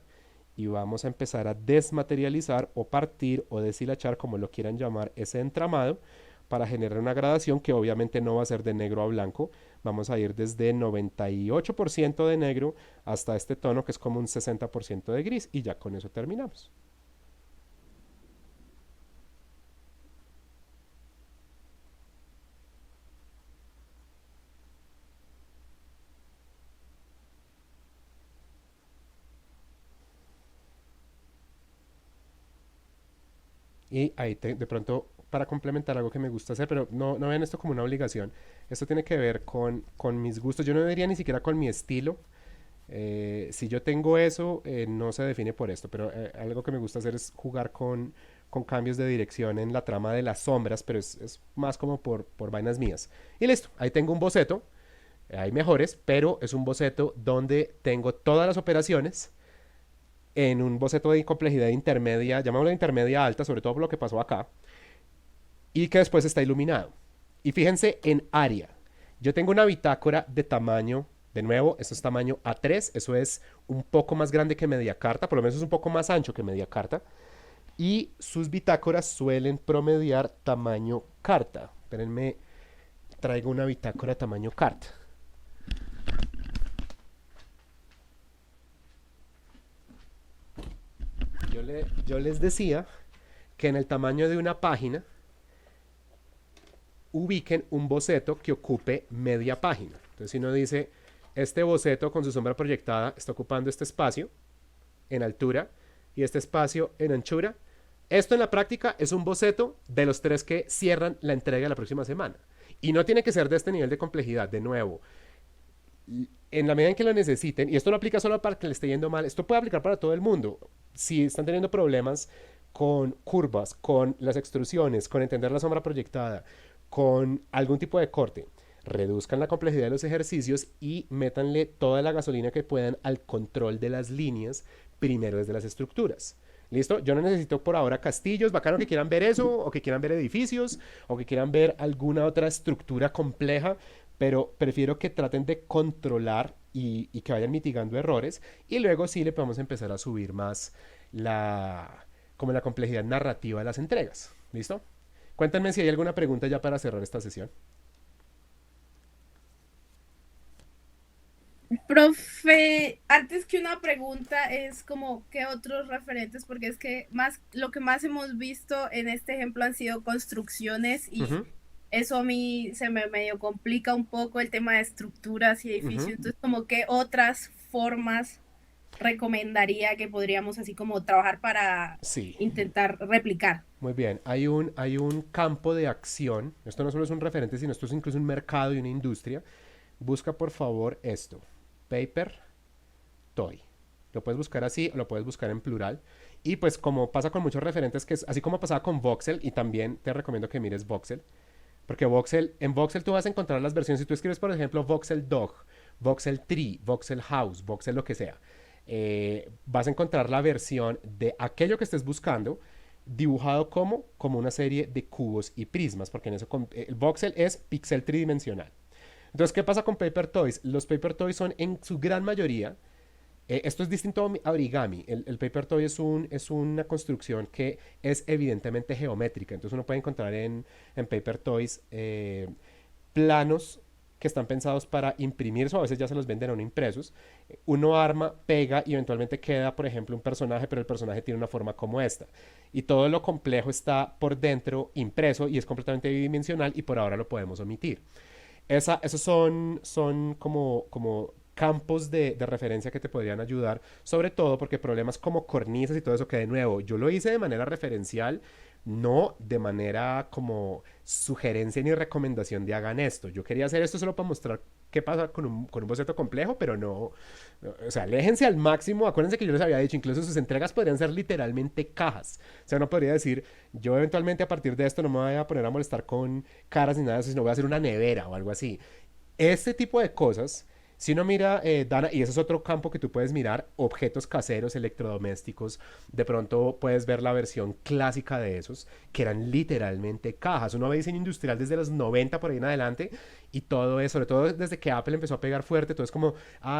Y vamos a empezar a desmaterializar o partir o deshilachar, como lo quieran llamar, ese entramado para generar una gradación que obviamente no va a ser de negro a blanco. Vamos a ir desde 98% de negro hasta este tono que es como un 60% de gris y ya con eso terminamos. Y ahí de pronto, para complementar algo que me gusta hacer, pero no vean esto como una obligación. Esto tiene que ver con mis gustos. Yo no diría ni siquiera con mi estilo. Si yo tengo eso, no se define por esto, pero algo que me gusta hacer es jugar con cambios de dirección en la trama de las sombras, pero es más como por vainas mías. Y listo, ahí tengo un boceto. Hay mejores, pero es un boceto donde tengo todas las operaciones en un boceto de complejidad intermedia, llamémoslo intermedia alta, sobre todo por lo que pasó acá, y que después está iluminado. Y fíjense en área. Yo tengo una bitácora de tamaño, de nuevo, esto es tamaño A3, eso es un poco más grande que media carta, por lo menos es un poco más ancho que media carta, y sus bitácoras suelen promediar tamaño carta. Espérenme, traigo una bitácora tamaño carta. Yo les decía que en el tamaño de una página ubiquen un boceto que ocupe media página. Entonces si uno dice, este boceto con su sombra proyectada está ocupando este espacio en altura y este espacio en anchura, Esto en la práctica es un boceto de los 3 que cierran la entrega de la próxima semana. Y no tiene que ser de este nivel de complejidad, de nuevo. En la medida en que lo necesiten, y esto no aplica solo para que le esté yendo mal, esto puede aplicar para todo el mundo. Si están teniendo problemas con curvas, con las extrusiones, con entender la sombra proyectada, con algún tipo de corte, reduzcan la complejidad de los ejercicios y métanle toda la gasolina que puedan al control de las líneas, primero desde las estructuras. ¿Listo? Yo no necesito por ahora castillos, bacano que quieran ver eso, o que quieran ver edificios, o que quieran ver alguna otra estructura compleja, pero prefiero que traten de controlar y que vayan mitigando errores, y luego sí le podemos empezar a subir más la, como la complejidad narrativa de las entregas. ¿Listo? Cuéntenme si hay alguna pregunta ya para cerrar esta sesión. Profe, antes que una pregunta es como qué otros referentes, porque es que más lo que más hemos visto en este ejemplo han sido construcciones Uh y -huh, eso a mí se me medio complica un poco el tema de estructuras y uh edificios. -huh. Entonces, como qué otras formas recomendaría que podríamos así como trabajar para Sí, intentar replicar. muy bien. Hay un campo de acción. Esto no solo es un referente, sino esto es incluso un mercado y una industria. Busca por favor esto. Paper Toy. Lo puedes buscar así o lo puedes buscar en plural. Y pues como pasa con muchos referentes, que es así como pasaba con Voxel, y también te recomiendo que mires Voxel, porque Voxel, en Voxel tú vas a encontrar las versiones. Si tú escribes, por ejemplo, Voxel Dog, Voxel Tree, Voxel House, Voxel lo que sea, vas a encontrar la versión de aquello que estés buscando dibujado como una serie de cubos y prismas, porque en eso el voxel es pixel tridimensional. Entonces, ¿qué pasa con Paper Toys? Los Paper Toys son en su gran mayoría, esto es distinto a origami. El Paper Toy es una construcción que es evidentemente geométrica. Entonces uno puede encontrar en Paper Toys planos que están pensados para imprimirse, o a veces ya se los venden a uno impresos. Uno arma, pega y eventualmente queda, por ejemplo, un personaje, pero el personaje tiene una forma como esta. Y todo lo complejo está por dentro impreso y es completamente bidimensional, y por ahora lo podemos omitir. Esos son como campos de referencia que te podrían ayudar, sobre todo porque problemas como cornisas y todo eso, que de nuevo, yo lo hice de manera referencial, no de manera como sugerencia ni recomendación de hagan esto. Yo quería hacer esto solo para mostrar qué pasa con un boceto complejo, pero no, o sea, aléjense al máximo. Acuérdense que yo les había dicho, incluso sus entregas podrían ser literalmente cajas. O sea, no podría decir, yo eventualmente a partir de esto no me voy a poner a molestar con caras ni nada de eso, sino voy a hacer una nevera o algo así. Este tipo de cosas, si uno mira, Dana, y ese es otro campo que tú puedes mirar, objetos caseros, electrodomésticos, de pronto puedes ver la versión clásica de esos, que eran literalmente cajas. Uno ve diseño industrial desde los 90 por ahí en adelante, y todo eso, sobre todo desde que Apple empezó a pegar fuerte, todo es como,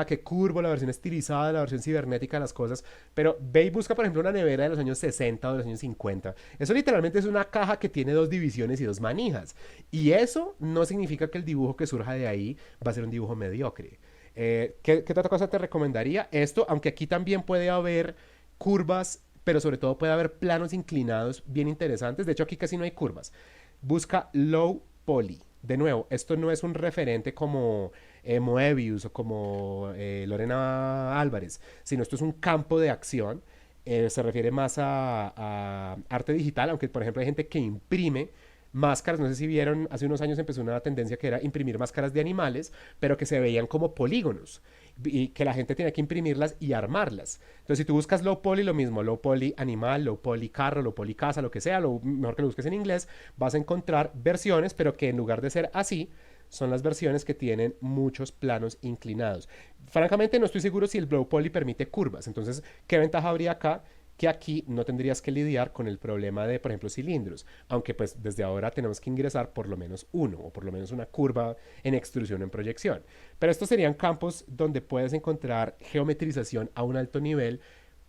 qué curvo, la versión estilizada, la versión cibernética de las cosas. Pero ve y busca, por ejemplo, una nevera de los años 60 o de los años 50. Eso literalmente es una caja que tiene dos divisiones y dos manijas. Y eso no significa que el dibujo que surja de ahí va a ser un dibujo mediocre. ¿Qué otra cosa te recomendaría? Esto, aunque aquí también puede haber curvas, pero sobre todo puede haber planos inclinados bien interesantes. De hecho, aquí casi no hay curvas. Busca low poly. De nuevo, esto no es un referente como Moebius o como Lorena Álvarez, sino esto es un campo de acción. Se refiere más a arte digital, aunque por ejemplo hay gente que imprime máscaras. No sé si vieron, hace unos años empezó una tendencia que era imprimir máscaras de animales, pero que se veían como polígonos y que la gente tenía que imprimirlas y armarlas. Entonces, si tú buscas low poly, lo mismo, low poly animal, low poly carro, low poly casa, lo que sea, lo mejor que lo busques en inglés, vas a encontrar versiones, pero que en lugar de ser así, son las versiones que tienen muchos planos inclinados. Francamente, no estoy seguro si el low poly permite curvas. Entonces, ¿qué ventaja habría acá? Que aquí no tendrías que lidiar con el problema de, por ejemplo, cilindros, aunque pues desde ahora tenemos que ingresar por lo menos uno o por lo menos una curva en extrusión o en proyección. Pero estos serían campos donde puedes encontrar geometrización a un alto nivel,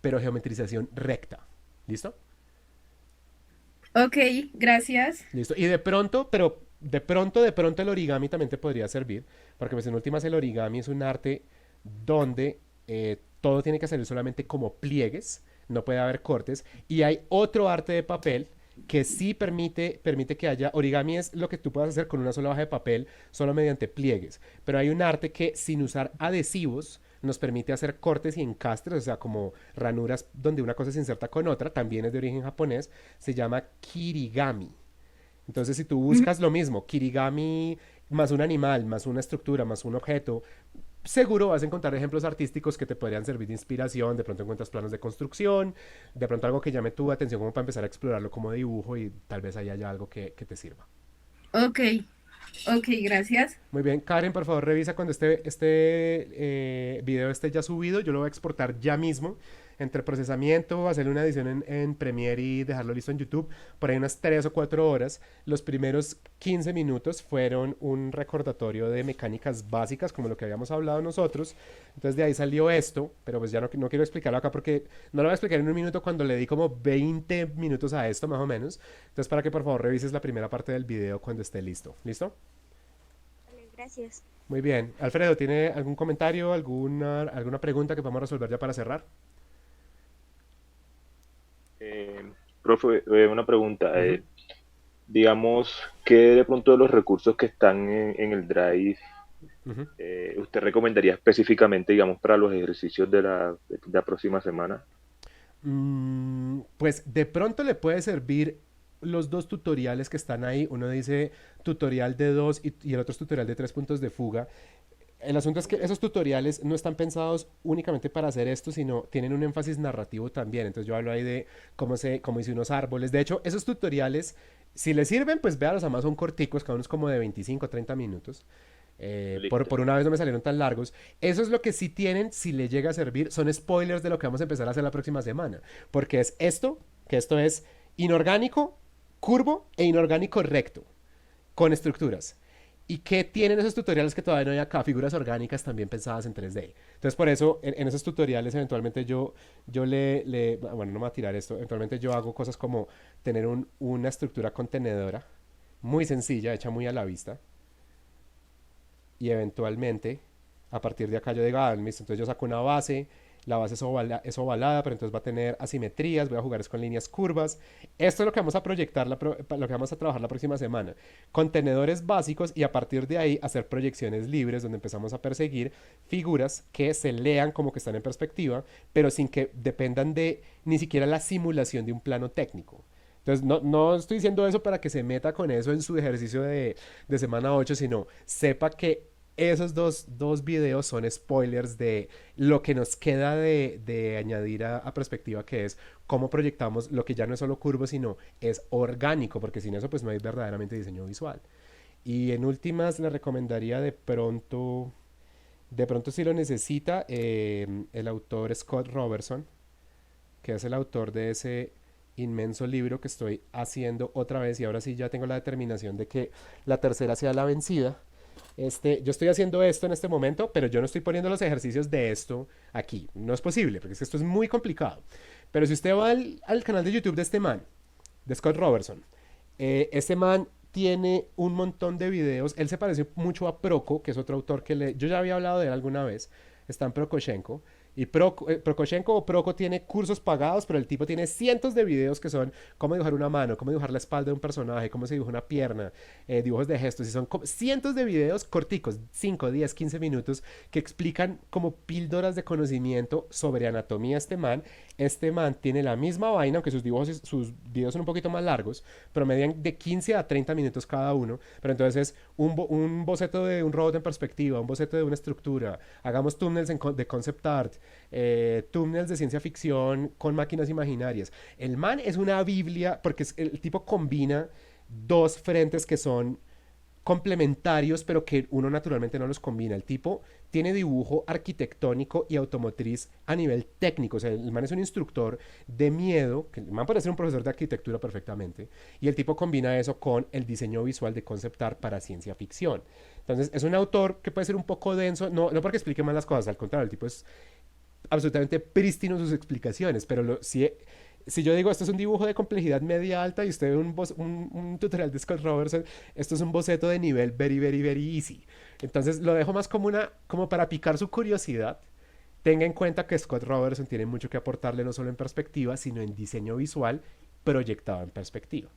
pero geometrización recta. ¿Listo? Ok, gracias. Listo. Y de pronto, pero de pronto el origami también te podría servir, porque pues en últimas el origami es un arte donde todo tiene que salir solamente como pliegues, no puede haber cortes, y hay otro arte de papel que sí permite que haya, origami es lo que tú puedas hacer con una sola hoja de papel, solo mediante pliegues, pero hay un arte que sin usar adhesivos nos permite hacer cortes y encastres, o sea, como ranuras donde una cosa se inserta con otra, también es de origen japonés, se llama kirigami. Entonces, si tú Ujú. buscas lo mismo, kirigami más un animal, más una estructura, más un objeto, seguro vas a encontrar ejemplos artísticos que te podrían servir de inspiración, de pronto encuentras planos de construcción, de pronto algo que llame tu atención como para empezar a explorarlo como dibujo y tal vez ahí haya algo que te sirva. Ok, ok, gracias. Muy bien, Karen, por favor revisa cuando video esté ya subido, yo lo voy a exportar ya mismo. Entre procesamiento, hacerle una edición en Premiere y dejarlo listo en YouTube, por ahí unas 3 o 4 horas. Los primeros 15 minutos fueron un recordatorio de mecánicas básicas, como lo que habíamos hablado nosotros. Entonces de ahí salió esto, pero pues ya no quiero explicarlo acá porque no lo voy a explicar en un minuto cuando le di como 20 minutos a esto más o menos. Entonces para que por favor revises la primera parte del video cuando esté listo. ¿Listo? Vale, gracias. Muy bien. Alfredo, ¿tiene algún comentario, alguna pregunta que podamos resolver ya para cerrar? Profe, una pregunta. Ujú, Digamos, ¿qué de pronto de los recursos que están en el Drive ujú. usted recomendaría específicamente, digamos, para los ejercicios de la próxima semana? Pues de pronto le puede servir los dos tutoriales que están ahí. Uno dice tutorial de 2 y el otro es tutorial de 3 puntos de fuga. El asunto es que Ok, esos tutoriales no están pensados únicamente para hacer esto, sino tienen un énfasis narrativo también. Entonces yo hablo ahí de cómo hice unos árboles. De hecho, esos tutoriales, si les sirven, pues véanlos, además son corticos, cada uno es como de 25 o 30 minutos. Por listo. una vez no me salieron tan largos. Eso es lo que sí tienen, si le llega a servir, son spoilers de lo que vamos a empezar a hacer la próxima semana. Porque es esto, que esto es inorgánico, curvo e inorgánico recto, con estructuras. ¿Y qué tienen esos tutoriales que todavía no hay acá? Figuras orgánicas también pensadas en 3D. Entonces, por eso, en esos tutoriales, eventualmente bueno, no me voy a tirar esto, eventualmente yo hago cosas como tener una estructura contenedora, muy sencilla, hecha muy a la vista, y eventualmente a partir de acá yo digo, listo, entonces yo saco una base, la base es ovalada, pero entonces va a tener asimetrías, voy a jugar es con líneas curvas. Esto es lo que vamos a proyectar, lo que vamos a trabajar la próxima semana. Contenedores básicos y a partir de ahí hacer proyecciones libres donde empezamos a perseguir figuras que se lean como que están en perspectiva, pero sin que dependan de ni siquiera la simulación de un plano técnico. Entonces, no estoy diciendo eso para que se meta con eso en su ejercicio de semana 8, sino sepa que esos dos videos son spoilers de lo que nos queda de añadir a perspectiva, que es cómo proyectamos lo que ya no es solo curvo, sino es orgánico, porque sin eso pues no hay verdaderamente diseño visual. Y en últimas le recomendaría de pronto si lo necesita, el autor Scott Robertson, que es el autor de ese inmenso libro que estoy haciendo otra vez y ahora sí ya tengo la determinación de que la tercera sea la vencida. Yo estoy haciendo esto en este momento, pero yo no estoy poniendo los ejercicios de esto aquí. No es posible, porque es que esto es muy complicado. Pero si usted va al canal de YouTube de este man, de Scott Robertson, este man tiene un montón de videos. Él se parece mucho a Proco, que es otro autor yo ya había hablado de él alguna vez. Está en Prokoshenko. Y Prokoshenko o Proco tiene cursos pagados, pero el tipo tiene cientos de videos que son cómo dibujar una mano, cómo dibujar la espalda de un personaje, cómo se dibuja una pierna, dibujos de gestos. Y son cientos de videos corticos, 5, 10, 15 minutos, que explican como píldoras de conocimiento sobre anatomía este man. Este man tiene la misma vaina, aunque sus videos son un poquito más largos, pero median de 15 a 30 minutos cada uno. Pero entonces es un boceto de un robot en perspectiva, un boceto de una estructura. Hagamos túneles de concept art, túneles de ciencia ficción con máquinas imaginarias. El man es una biblia porque el tipo combina dos frentes que son complementarios, pero que uno naturalmente no los combina. El tipo tiene dibujo arquitectónico y automotriz a nivel técnico. O sea, el man es un instructor de miedo, que el man puede ser un profesor de arquitectura perfectamente, y el tipo combina eso con el diseño visual de concept art para ciencia ficción. Entonces, es un autor que puede ser un poco denso, no porque explique mal las cosas, al contrario, el tipo es absolutamente prístino en sus explicaciones, pero si yo digo esto es un dibujo de complejidad media alta y usted ve un tutorial de Scott Robertson, esto es un boceto de nivel very, very, very easy. Entonces lo dejo más como para picar su curiosidad. Tenga en cuenta que Scott Robertson tiene mucho que aportarle no solo en perspectiva, sino en diseño visual proyectado en perspectiva.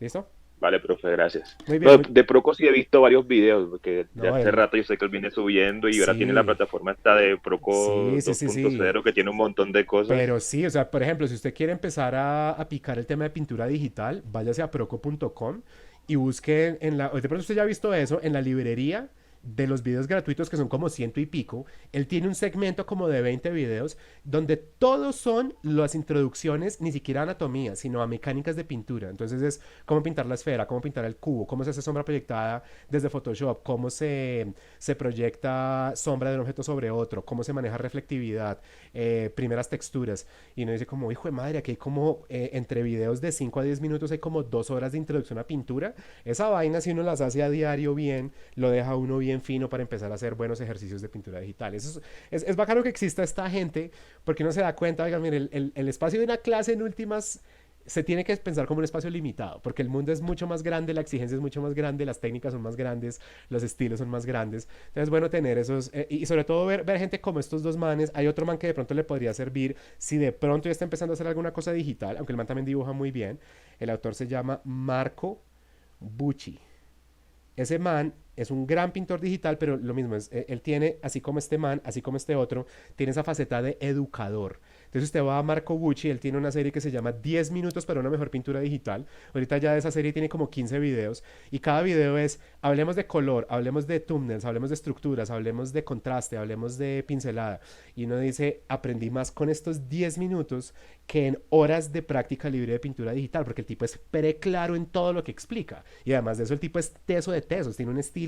¿Listo? Vale, profe, gracias. Muy bien. No, de Proco sí he visto varios videos, porque de No, hace rato yo sé que él viene subiendo y ahora tiene la sí, plataforma esta de Proco sí, sí, sí, sí. 2.0 que tiene un montón de cosas. Pero sí, o sea, por ejemplo, si usted quiere empezar a picar el tema de pintura digital, váyase a proco.com y busque de pronto usted ya ha visto eso, en la librería de los videos gratuitos que son como ciento y pico, él tiene un segmento como de 20 videos donde todos son las introducciones, ni siquiera a anatomía, sino a mecánicas de pintura. Entonces es cómo pintar la esfera, cómo pintar el cubo, cómo se hace sombra proyectada desde Photoshop, cómo se proyecta sombra de un objeto sobre otro, cómo se maneja reflectividad, primeras texturas. Y uno dice como, hijo de madre, aquí hay como entre videos de 5 a 10 minutos hay como 2 horas de introducción a pintura. Esa vaina, si uno las hace a diario bien, lo deja uno bien fino para empezar a hacer buenos ejercicios de pintura digital. Eso es bacano que exista esta gente, porque uno se da cuenta, oigan, mire, el espacio de una clase en últimas se tiene que pensar como un espacio limitado, porque el mundo es mucho más grande, la exigencia es mucho más grande, las técnicas son más grandes, los estilos son más grandes. Entonces es bueno tener esos, y sobre todo ver gente como estos dos manes. Hay otro man que de pronto le podría servir si de pronto ya está empezando a hacer alguna cosa digital, aunque el man también dibuja muy bien. El autor se llama Marco Bucci. Ese man es un gran pintor digital, pero lo mismo es, él tiene, así como este man, así como este otro, tiene esa faceta de educador. Entonces usted va a Marco Bucci, él tiene una serie que se llama 10 minutos para una mejor pintura digital. Ahorita ya de esa serie tiene como 15 videos y cada video es, hablemos de color, hablemos de thumbnails, hablemos de estructuras, hablemos de contraste, hablemos de pincelada. Y uno dice, aprendí más con estos 10 minutos que en horas de práctica libre de pintura digital, porque el tipo es preclaro en todo lo que explica. Y además de eso, el tipo es teso de tesos, tiene un estilo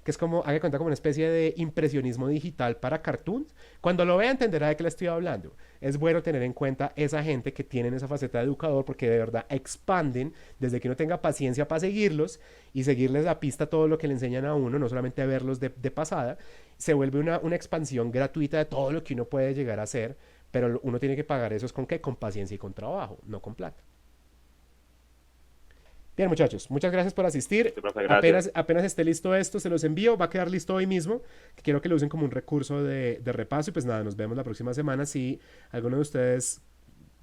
que es como, haga cuenta, como una especie de impresionismo digital para cartoons. Cuando lo vea entenderá de qué le estoy hablando. Es bueno tener en cuenta esa gente que tienen esa faceta de educador, porque de verdad expanden desde que uno tenga paciencia para seguirlos y seguirles la pista todo lo que le enseñan a uno, no solamente verlos de pasada. Se vuelve una expansión gratuita de todo lo que uno puede llegar a hacer, pero uno tiene que pagar eso es con qué, con paciencia y con trabajo, no con plata. Bien, muchachos, muchas gracias por asistir. Sí, profe, gracias. Apenas esté listo esto, se los envío. Va a quedar listo hoy mismo. Quiero que lo usen como un recurso de repaso. Y pues nada, nos vemos la próxima semana. Si alguno de ustedes,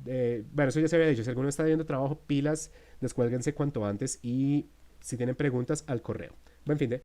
bueno, eso ya se había dicho, si alguno está viendo trabajo, pilas, descuélguense cuanto antes. Y si tienen preguntas, al correo. Buen fin de.